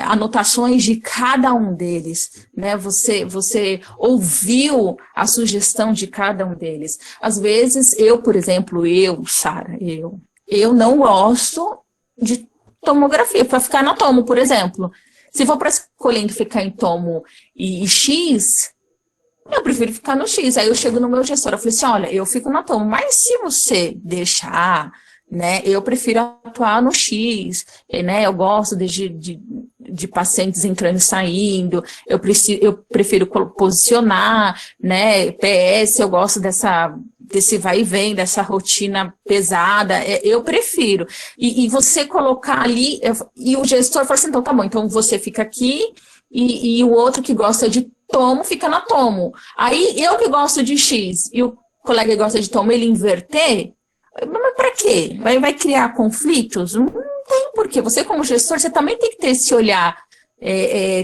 anotações de cada um deles, né? Você ouviu a sugestão de cada um deles. Às vezes, por exemplo, Sara, eu não gosto de tomografia, para ficar na tomo, por exemplo. Se for para escolhendo ficar em tomo e X, eu prefiro ficar no X. Aí eu chego no meu gestor, eu falei assim, olha, eu fico na tomo, mas se você deixar, né, eu prefiro atuar no X, né, eu gosto de pacientes entrando e saindo, eu prefiro posicionar, né, PS, eu gosto desse vai e vem, dessa rotina pesada, eu prefiro. E você colocar ali, e o gestor fala assim, então tá bom, então você fica aqui, e o outro que gosta de tomo, fica na tomo. Aí eu que gosto de X, e o colega que gosta de tomo, ele inverter, mas para quê? Vai criar conflitos? Não tem porquê. Você, como gestor, você também tem que ter esse olhar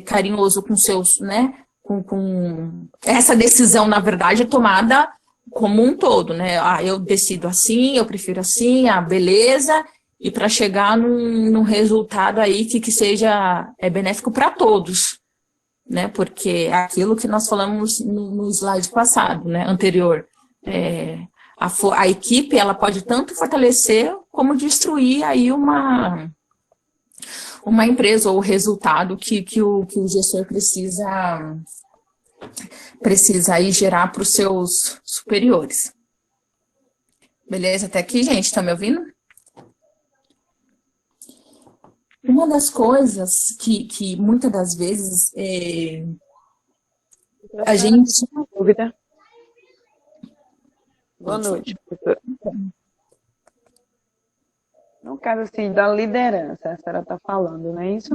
carinhoso com seus, né? Com essa decisão, na verdade, tomada como um todo, né? Eu decido assim, eu prefiro assim, beleza. E para chegar num resultado aí que seja benéfico para todos, né? Porque é aquilo que nós falamos no slide passado, né? Anterior. A equipe, ela pode tanto fortalecer como destruir aí uma empresa ou o resultado que o gestor precisa aí gerar para os seus superiores. Beleza? Até aqui, gente, tá me ouvindo? Uma das coisas que muitas das vezes a gente... Uma dúvida. Boa noite, professora. No caso, assim, da liderança, a senhora está falando, não é isso?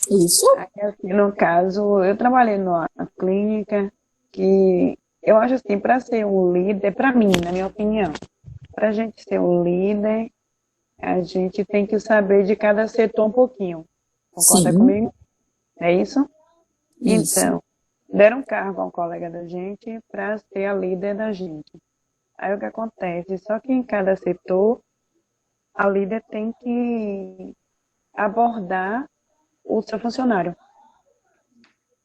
Isso. Aqui, assim, no caso, eu trabalhei numa clínica que eu acho assim, para ser um líder, para mim, na minha opinião, para a gente ser um líder, a gente tem que saber de cada setor um pouquinho. Concorda comigo? É isso? Então, deram cargo a um colega da gente para ser a líder da gente. Aí o que acontece? Só que em cada setor, a líder tem que abordar o seu funcionário.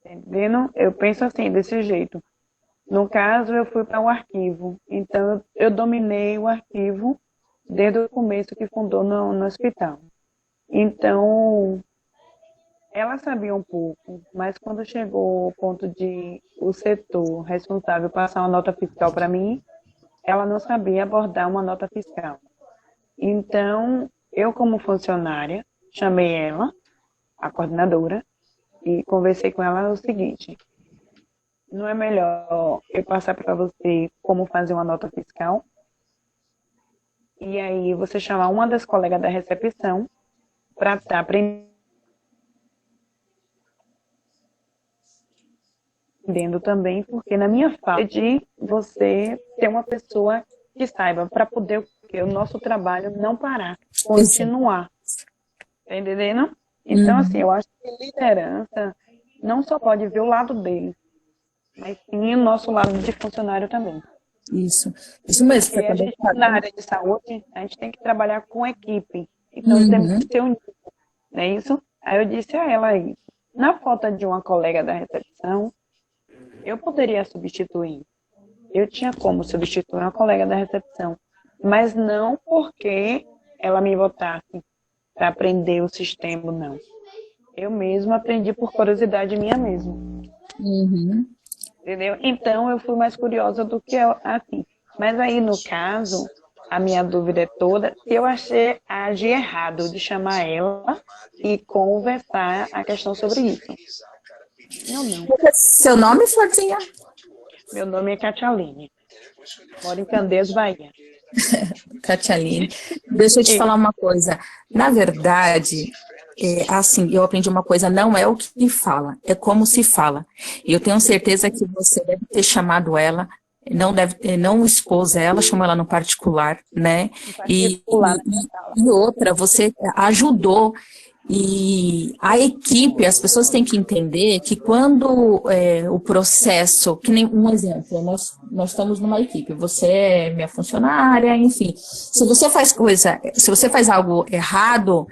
Entendendo? Eu penso assim, desse jeito. No caso, eu fui para o arquivo. Então, eu dominei o arquivo desde o começo que fundou no hospital. Então, ela sabia um pouco, mas quando chegou o ponto de o setor responsável passar uma nota fiscal para mim, ela não sabia abordar uma nota fiscal. Então, eu como funcionária, chamei ela, a coordenadora, e conversei com ela o seguinte: não é melhor eu passar para você como fazer uma nota fiscal? E aí você chamar uma das colegas da recepção para estar aprendendo também, porque na minha fala de você ter uma pessoa que saiba, para poder o nosso trabalho não parar, continuar. Tá entendendo? Então, assim, eu acho que liderança não só pode ver o lado dele, mas sim o nosso lado de funcionário também. Isso mesmo. Porque a gente, na área de saúde, a gente tem que trabalhar com equipe. Então, temos que ser unidos. Não é isso? Aí eu disse a ela aí, na falta de uma colega da recepção, eu poderia substituir. Eu tinha como substituir uma colega da recepção, mas não porque ela me botasse para aprender o sistema, não. Eu mesma aprendi por curiosidade minha mesma. Entendeu? Então, eu fui mais curiosa do que assim. Mas aí, no caso, a minha dúvida é toda se eu agi errado de chamar ela e conversar a questão sobre isso. Não. Seu nome, Florzinha? Meu nome é Catialine. Moro em Candeias, Bahia. Catialine. Deixa eu te falar uma coisa. Na verdade, assim, eu aprendi uma coisa, não é o que fala, é como se fala. E eu tenho certeza que você deve ter chamado ela não expôs ela, chamou ela no particular, né? Particular, E outra, você ajudou. E a equipe, as pessoas têm que entender que quando o processo, que nem um exemplo, nós estamos numa equipe, você é minha funcionária, enfim, se você faz algo errado,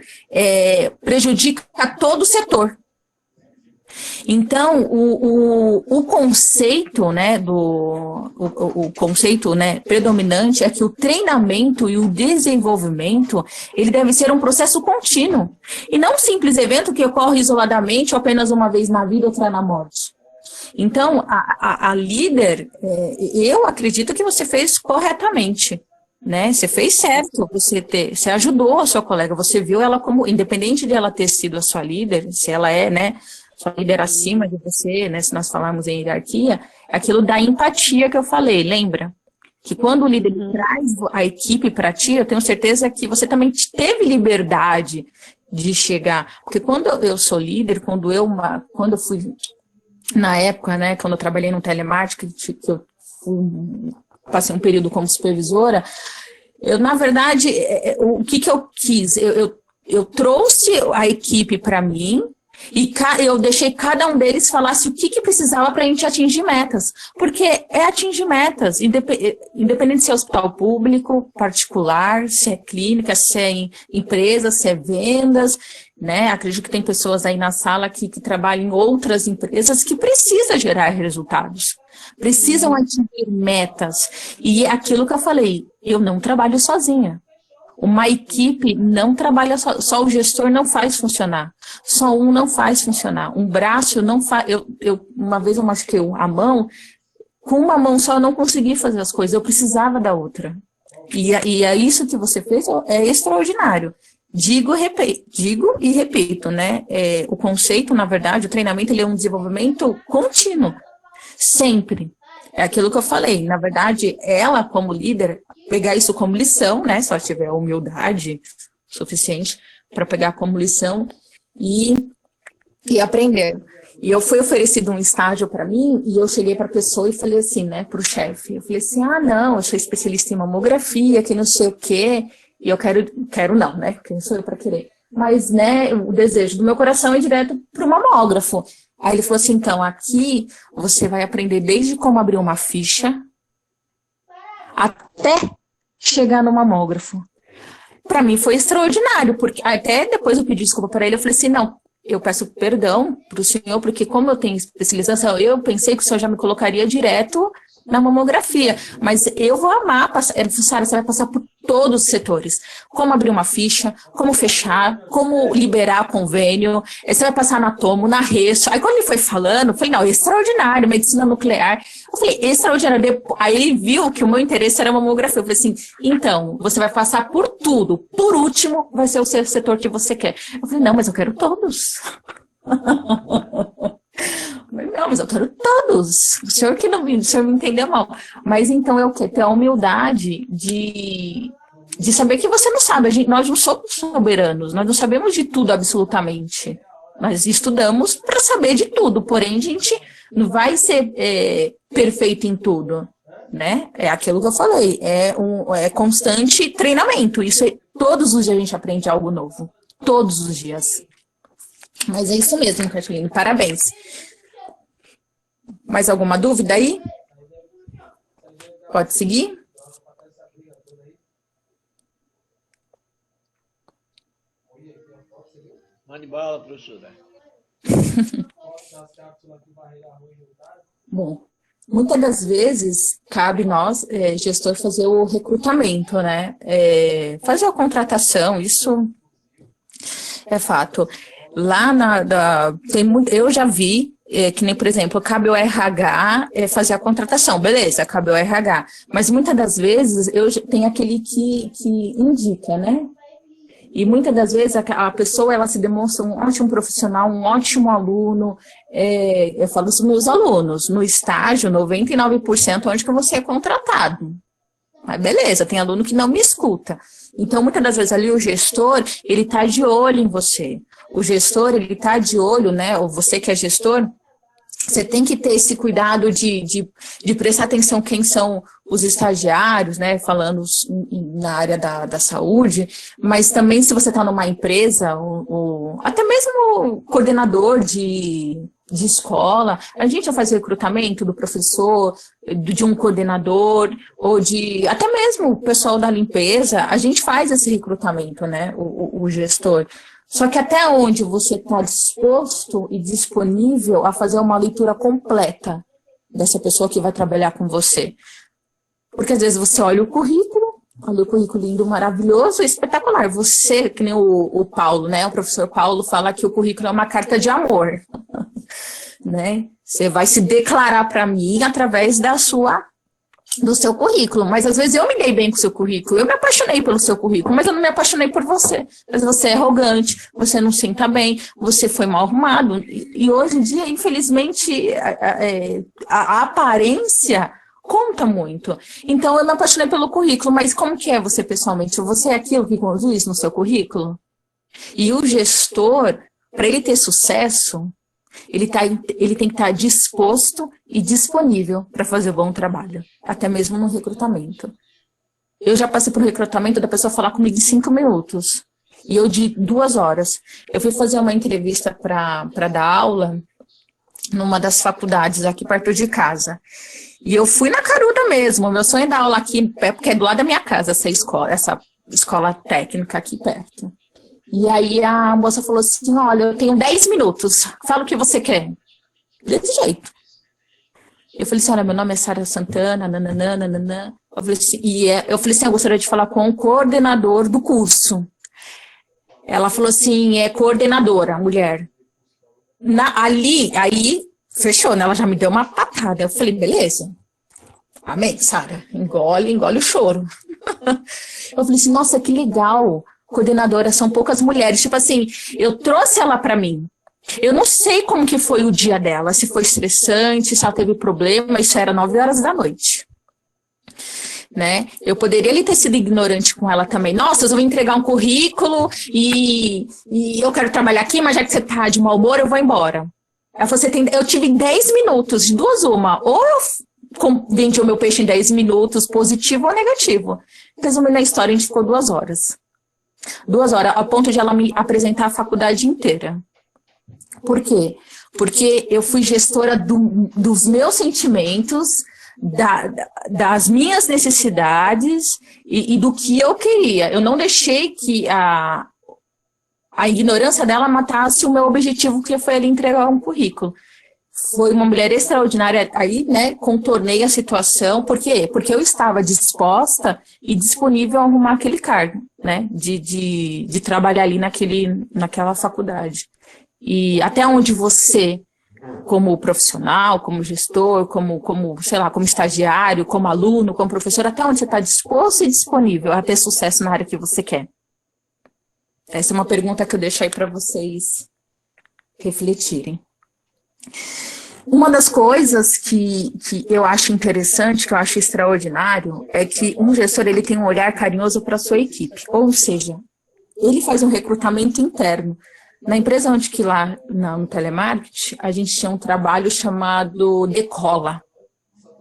prejudica todo o setor. Então, o conceito, né, o conceito, né, predominante é que o treinamento e o desenvolvimento, ele deve ser um processo contínuo. E não um simples evento que ocorre isoladamente ou apenas uma vez na vida, outra na morte. Então, a líder, eu acredito que você fez corretamente. Né? Você fez certo, você ajudou a sua colega, você viu ela como, independente de ela ter sido a sua líder, se ela é, né, sua líder acima de você, né, se nós falarmos em hierarquia, aquilo da empatia que eu falei, lembra? Que quando o líder traz a equipe para ti, eu tenho certeza que você também teve liberdade de chegar, porque quando eu sou líder, quando eu fui, na época, né, quando eu trabalhei no telemarketing, que eu passei um período como supervisora, eu, na verdade, o que eu quis? Eu trouxe a equipe para mim e eu deixei cada um deles falasse o que precisava para a gente atingir metas. Porque é atingir metas, independente se é hospital público, particular, se é clínica, se é empresa, se é vendas, né? Acredito que tem pessoas aí na sala que trabalham em outras empresas que precisam gerar resultados. Precisam atingir metas. E é aquilo que eu falei, eu não trabalho sozinha. Uma equipe não trabalha só o gestor não faz funcionar. Só um não faz funcionar. Um braço não faz... Uma vez eu machuquei a mão, com uma mão só eu não consegui fazer as coisas, eu precisava da outra. E é isso que você fez, é extraordinário. Digo e repito, né? O conceito, na verdade, o treinamento, ele é um desenvolvimento contínuo. Sempre. É aquilo que eu falei. Na verdade, ela, como líder, pegar isso como lição, né? Se ela tiver humildade suficiente para pegar como lição e aprender. E eu fui oferecido um estágio para mim e eu cheguei para a pessoa e falei assim, né? Para o chefe. Eu falei assim, não, eu sou especialista em mamografia, que não sei o quê. E eu quero não, né? Quem sou eu para querer? Mas, né, o desejo do meu coração é direto para o mamógrafo. Aí ele falou assim, então, aqui você vai aprender desde como abrir uma ficha até chegar no mamógrafo. Para mim foi extraordinário, porque até depois eu pedi desculpa para ele, eu falei assim, não, eu peço perdão para o senhor, porque como eu tenho especialização, eu pensei que o senhor já me colocaria direto na mamografia, mas eu vou amar, Sara, você vai passar por todos os setores, como abrir uma ficha, como fechar, como liberar convênio, você vai passar na tomo, na resto, aí quando ele foi falando, eu falei, não, extraordinário, medicina nuclear, eu falei, extraordinário, aí ele viu que o meu interesse era mamografia, eu falei assim, então, você vai passar por tudo, por último, vai ser o setor que você quer, eu falei, não, mas eu quero todos. Não, mas eu quero todos. O senhor que não o senhor me entendeu mal. Mas então é o quê? Ter a humildade de saber que você não sabe. Nós não somos soberanos, nós não sabemos de tudo absolutamente. Nós estudamos para saber de tudo, porém a gente não vai ser perfeito em tudo. Né? É aquilo que eu falei, é constante treinamento. Isso todos os dias a gente aprende algo novo. Todos os dias. Mas é isso mesmo, Catilino. Parabéns. Mais alguma dúvida aí? Pode seguir? Mande bala, professora. Bom, muitas das vezes cabe nós, gestor, fazer o recrutamento, né? Fazer a contratação, isso é fato. Lá eu já vi, que nem, por exemplo, cabe o RH fazer a contratação, beleza, cabe o RH, mas muitas das vezes tem aquele que indica, né? E muitas das vezes a pessoa ela se demonstra um ótimo profissional, um ótimo aluno. Eu falo isso para meus alunos, no estágio, 99% onde que você é contratado. Mas beleza, tem aluno que não me escuta. Então, muitas das vezes ali o gestor, ele está de olho em você. O gestor, ele está de olho, né? Ou você que é gestor, Você tem que ter esse cuidado de prestar atenção quem são os estagiários, né, falando na área da saúde, mas também se você está numa empresa, até mesmo coordenador de escola, a gente já faz recrutamento do professor, de um coordenador, ou até mesmo o pessoal da limpeza, a gente faz esse recrutamento, né, o gestor. Só que até onde você está disposto e disponível a fazer uma leitura completa dessa pessoa que vai trabalhar com você. Porque às vezes você olha o currículo lindo, maravilhoso, espetacular. Você, que nem o Paulo, né? O professor Paulo fala que o currículo é uma carta de amor. Né? Você vai se declarar para mim através do seu currículo, mas às vezes eu me dei bem com o seu currículo, eu me apaixonei pelo seu currículo, mas eu não me apaixonei por você. Mas você é arrogante, você não senta bem, você foi mal arrumado. E hoje em dia, infelizmente, a aparência conta muito. Então eu me apaixonei pelo currículo, mas como que é você pessoalmente? Você é aquilo que conduz no seu currículo? E o gestor, para ele ter sucesso, ele tem que estar disposto e disponível para fazer um bom trabalho, até mesmo no recrutamento. Eu já passei por um recrutamento da pessoa falar comigo em 5 minutos, e eu de 2 horas. Eu fui fazer uma entrevista para dar aula numa das faculdades aqui perto de casa. E eu fui na caruda mesmo, meu sonho é dar aula aqui, porque é do lado da minha casa essa escola técnica aqui perto. E aí a moça falou assim, olha, eu tenho 10 minutos, fala o que você quer. Desse jeito. Eu falei assim, olha, meu nome é Sara Santana, nananana. Eu falei assim, eu gostaria de falar com o coordenador do curso. Ela falou assim, é coordenadora, mulher. Aí, fechou, né? Ela já me deu uma patada. Eu falei, beleza. Amém, Sara. Engole o choro. Eu falei assim, nossa, que legal. Coordenadora, são poucas mulheres. Tipo assim, eu trouxe ela para mim. Eu não sei como que foi o dia dela, se foi estressante, se ela teve problema, isso era 9 horas da noite. Né? Eu poderia ter sido ignorante com ela também. Nossa, eu vou entregar um currículo e eu quero trabalhar aqui, mas já que você tá de mau humor, eu vou embora. Ela falou, eu tive 10 minutos, de duas uma. Ou eu vendi o meu peixe em 10 minutos, positivo ou negativo. Resumindo a história, a gente ficou 2 horas. 2 horas, a ponto de ela me apresentar a faculdade inteira. Por quê? Porque eu fui gestora dos meus sentimentos, das minhas necessidades e do que eu queria. Eu não deixei que a ignorância dela matasse o meu objetivo, que foi ali entregar um currículo. Foi uma mulher extraordinária, aí, né, contornei a situação. Por quê? Porque eu estava disposta e disponível a arrumar aquele cargo, né, de trabalhar ali naquela faculdade. E até onde você, como profissional, como gestor, sei lá, como estagiário, como aluno, como professor, até onde você está disposto e disponível a ter sucesso na área que você quer? Essa é uma pergunta que eu deixo aí para vocês refletirem. Uma das coisas que eu acho interessante, que eu acho extraordinário, é que um gestor ele tem um olhar carinhoso para a sua equipe. Ou seja, ele faz um recrutamento interno. Na empresa onde que lá no telemarketing, a gente tinha um trabalho chamado decola.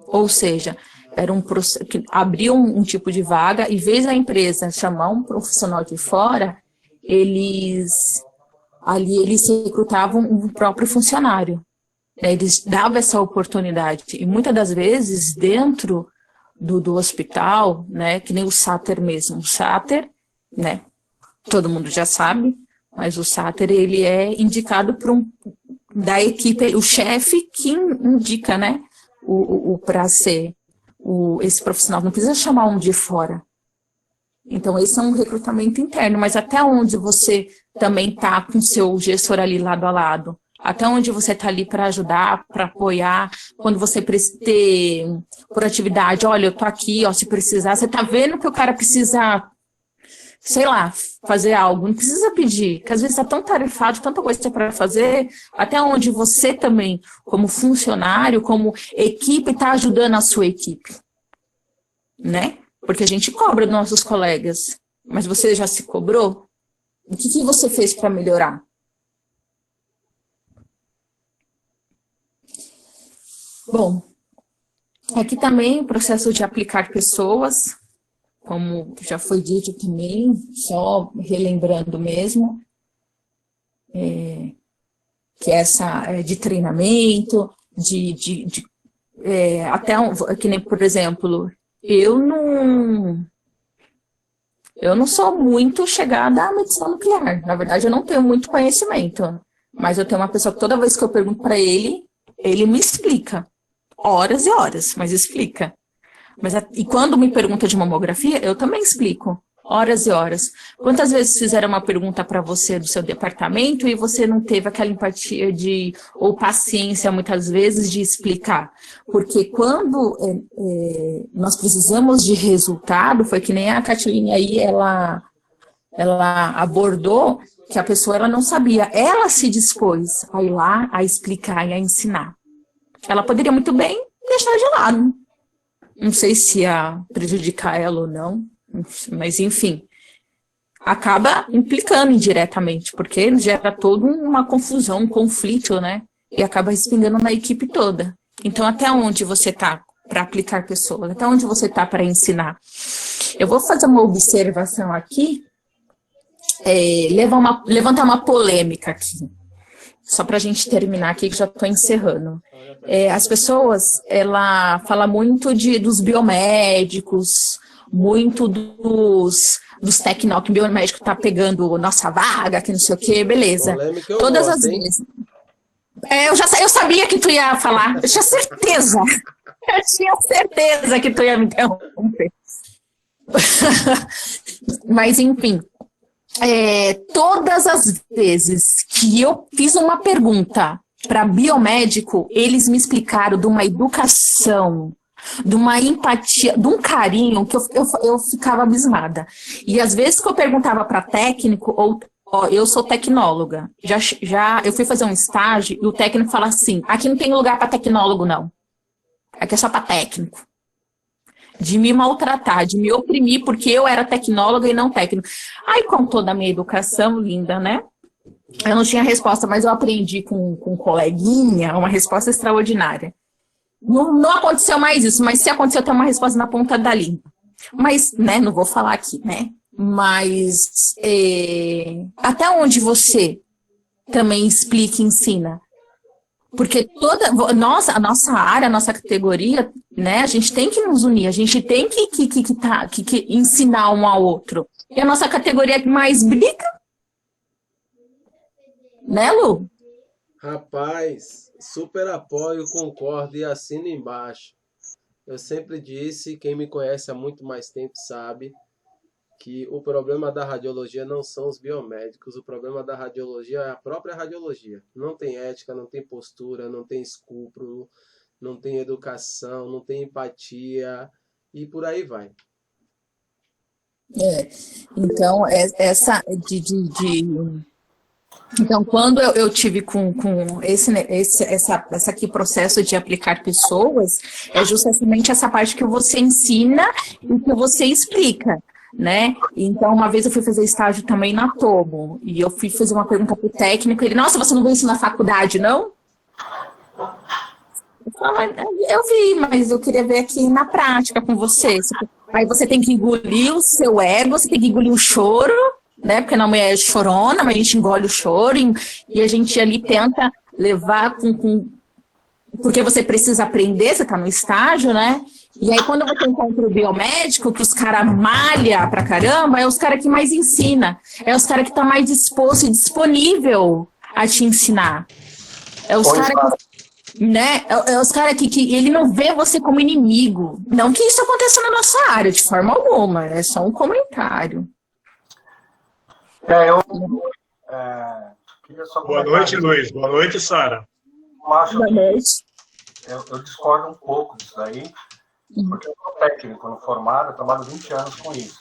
Ou seja, era um processo que abriu um tipo de vaga, e em vez da empresa chamar um profissional de fora, eles recrutavam um próprio funcionário. Eles davam essa oportunidade. E muitas das vezes, dentro do hospital, né, que nem o Sáter mesmo. O Sáter, né, todo mundo já sabe, mas o Sáter, ele é indicado da equipe, o chefe que indica, né, para ser esse profissional. Não precisa chamar um de fora. Então, esse é um recrutamento interno, mas até onde você também está com o seu gestor ali lado a lado? Até onde você está ali para ajudar, para apoiar, quando você precisa ter por atividade, olha, eu estou aqui, ó, se precisar, você está vendo que o cara precisa, sei lá, fazer algo, não precisa pedir, porque às vezes está tão tarefado, tanta coisa para fazer, até onde você também, como funcionário, como equipe, está ajudando a sua equipe, né? Porque a gente cobra dos nossos colegas, mas você já se cobrou? O que você fez para melhorar? Bom, aqui também o processo de aplicar pessoas, como já foi dito também, só relembrando mesmo, que essa de treinamento, até que nem, por exemplo, eu não sou muito chegada à medicina nuclear. Na verdade, eu não tenho muito conhecimento, mas eu tenho uma pessoa que toda vez que eu pergunto para ele, ele me explica. Horas e horas, mas explica. E quando me pergunta de mamografia, eu também explico. Horas e horas. Quantas vezes fizeram uma pergunta para você do seu departamento e você não teve aquela empatia ou paciência, muitas vezes, de explicar? Porque quando nós precisamos de resultado, foi que nem a Catiline aí, ela abordou que a pessoa ela não sabia. Ela se dispôs a ir lá, a explicar e a ensinar. Ela poderia muito bem deixar de lado. Não sei se ia prejudicar ela ou não, mas enfim. Acaba implicando indiretamente, porque gera toda uma confusão, um conflito, né? E acaba respingando na equipe toda. Então, até onde você está para aplicar pessoas? Até onde você está para ensinar? Eu vou fazer uma observação aqui, levantar uma polêmica aqui. Só para a gente terminar aqui, que já estou encerrando. As pessoas, ela fala muito dos biomédicos, muito dos tecnólogos, que o biomédico está pegando nossa vaga, que não sei o quê, beleza. Todas as vezes. Eu sabia que tu ia falar, eu tinha certeza. Eu tinha certeza que tu ia me interromper. Mas, enfim. Todas as vezes que eu fiz uma pergunta para biomédico, eles me explicaram de uma educação, de uma empatia, de um carinho, que eu ficava abismada. E às vezes que eu perguntava para técnico, eu sou tecnóloga, eu fui fazer um estágio e o técnico fala assim, aqui não tem lugar para tecnólogo não, aqui é só para técnico. De me maltratar, de me oprimir, porque eu era tecnóloga e não técnico. Aí, com toda a minha educação linda, né? Eu não tinha resposta, mas eu aprendi com um coleguinha uma resposta extraordinária. Não aconteceu mais isso, mas se aconteceu, tem uma resposta na ponta da língua. Mas, né, não vou falar aqui, né? Mas, até onde você também explica e ensina? Porque a nossa área, a nossa categoria, né, a gente tem que nos unir, a gente tem que ensinar um ao outro. E a nossa categoria que mais briga, né, Lu? Rapaz, super apoio, concordo e assino embaixo. Eu sempre disse, quem me conhece há muito mais tempo sabe, que o problema da radiologia não são os biomédicos, o problema da radiologia é a própria radiologia. Não tem ética, não tem postura, não tem escrúpulo, não tem educação, não tem empatia e por aí vai. Então, Então, quando eu tive com essa aqui processo de aplicar pessoas, é justamente essa parte que você ensina e que você explica. Né? Então, uma vez eu fui fazer estágio também na Tomo, e eu fui fazer uma pergunta pro técnico, ele, nossa, você não viu isso na faculdade, não? Eu vi, mas eu queria ver aqui na prática com você. Aí você tem que engolir o seu ego, você tem que engolir o choro, né? Porque não é chorona, mas a gente engole o choro, e a gente ali tenta levar porque você precisa aprender, você está no estágio, né? E aí, quando você encontra o biomédico, que os caras malham pra caramba, é os caras que mais ensina. É os caras que estão mais disposto e disponível a te ensinar. É os caras que, né? É os caras que ele não vê você como inimigo. Não que isso aconteça na nossa área, de forma alguma. É só um comentário. Boa noite, Luiz. Boa noite, Sara. Boa noite. Eu discordo um pouco disso daí, porque eu sou técnico, formado, eu trabalho 20 anos com isso.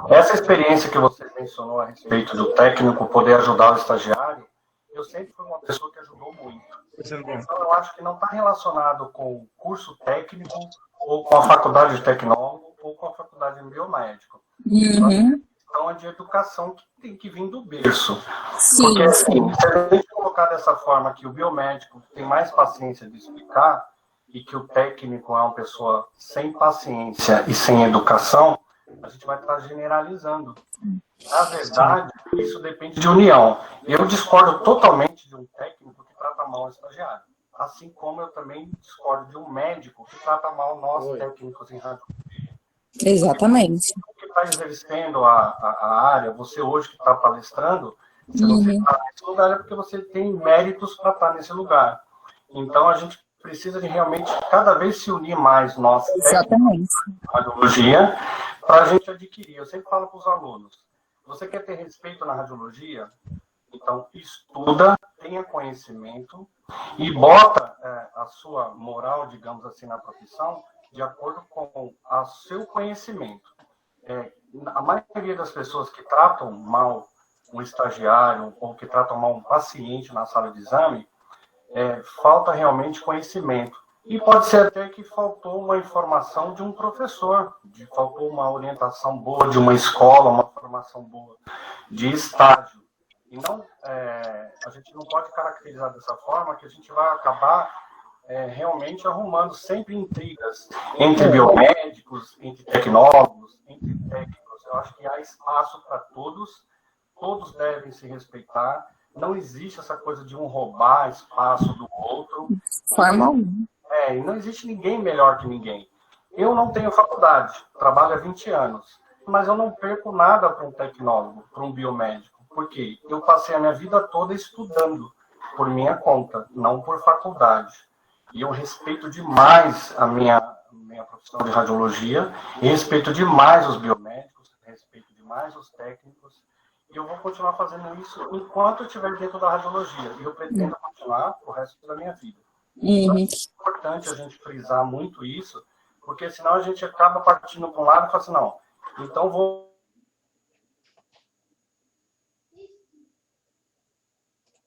E essa experiência que você mencionou a respeito do técnico poder ajudar o estagiário, eu sempre fui uma pessoa que ajudou muito. Então, eu acho que não está relacionado com o curso técnico, ou com a faculdade de tecnólogo, ou com a faculdade de biomédico. Então, forma de educação que tem que vir do berço. Sim, Porque, sim. assim, se a gente colocar dessa forma que o biomédico tem mais paciência de explicar e que o técnico é uma pessoa sem paciência e sem educação, a gente vai estar generalizando. Na verdade, isso depende de união. Eu discordo totalmente de um técnico que trata mal o estagiário. Assim como eu também discordo de um médico que trata mal nós técnicos em radiologia. Exatamente. Que está exercendo a área, você hoje que está palestrando, você não está nesse lugar é porque você tem méritos para estar nesse lugar. Então, a gente precisa de realmente cada vez se unir mais nós técnicos de radiologia para a gente adquirir. Eu sempre falo para os alunos, você quer ter respeito na radiologia? Então, estuda, tenha conhecimento e bota a sua moral, digamos assim, na profissão de acordo com o seu conhecimento. A maioria das pessoas que tratam mal um estagiário ou que tratam mal um paciente na sala de exame, falta realmente conhecimento. E pode ser até que faltou uma informação de um professor, faltou uma orientação boa de uma escola, uma formação boa de estágio. E não, a gente não pode caracterizar dessa forma que a gente vai acabar realmente arrumando sempre intrigas entre biomédicos, entre tecnólogos, entre técnicos. Eu acho que há espaço para todos, todos devem se respeitar. Não existe essa coisa de um roubar espaço do outro. Forma alguma. E não existe ninguém melhor que ninguém. Eu não tenho faculdade, trabalho há 20 anos, mas eu não perco nada para um tecnólogo, para um biomédico. Por quê? Eu passei a minha vida toda estudando por minha conta, não por faculdade. E eu respeito demais a minha profissão de radiologia, e respeito demais os biomédicos, respeito demais os técnicos, e eu vou continuar fazendo isso enquanto eu estiver dentro da radiologia, e eu pretendo continuar o resto da minha vida. Então, é importante a gente frisar muito isso, porque senão a gente acaba partindo para um lado e fala assim, não, então vou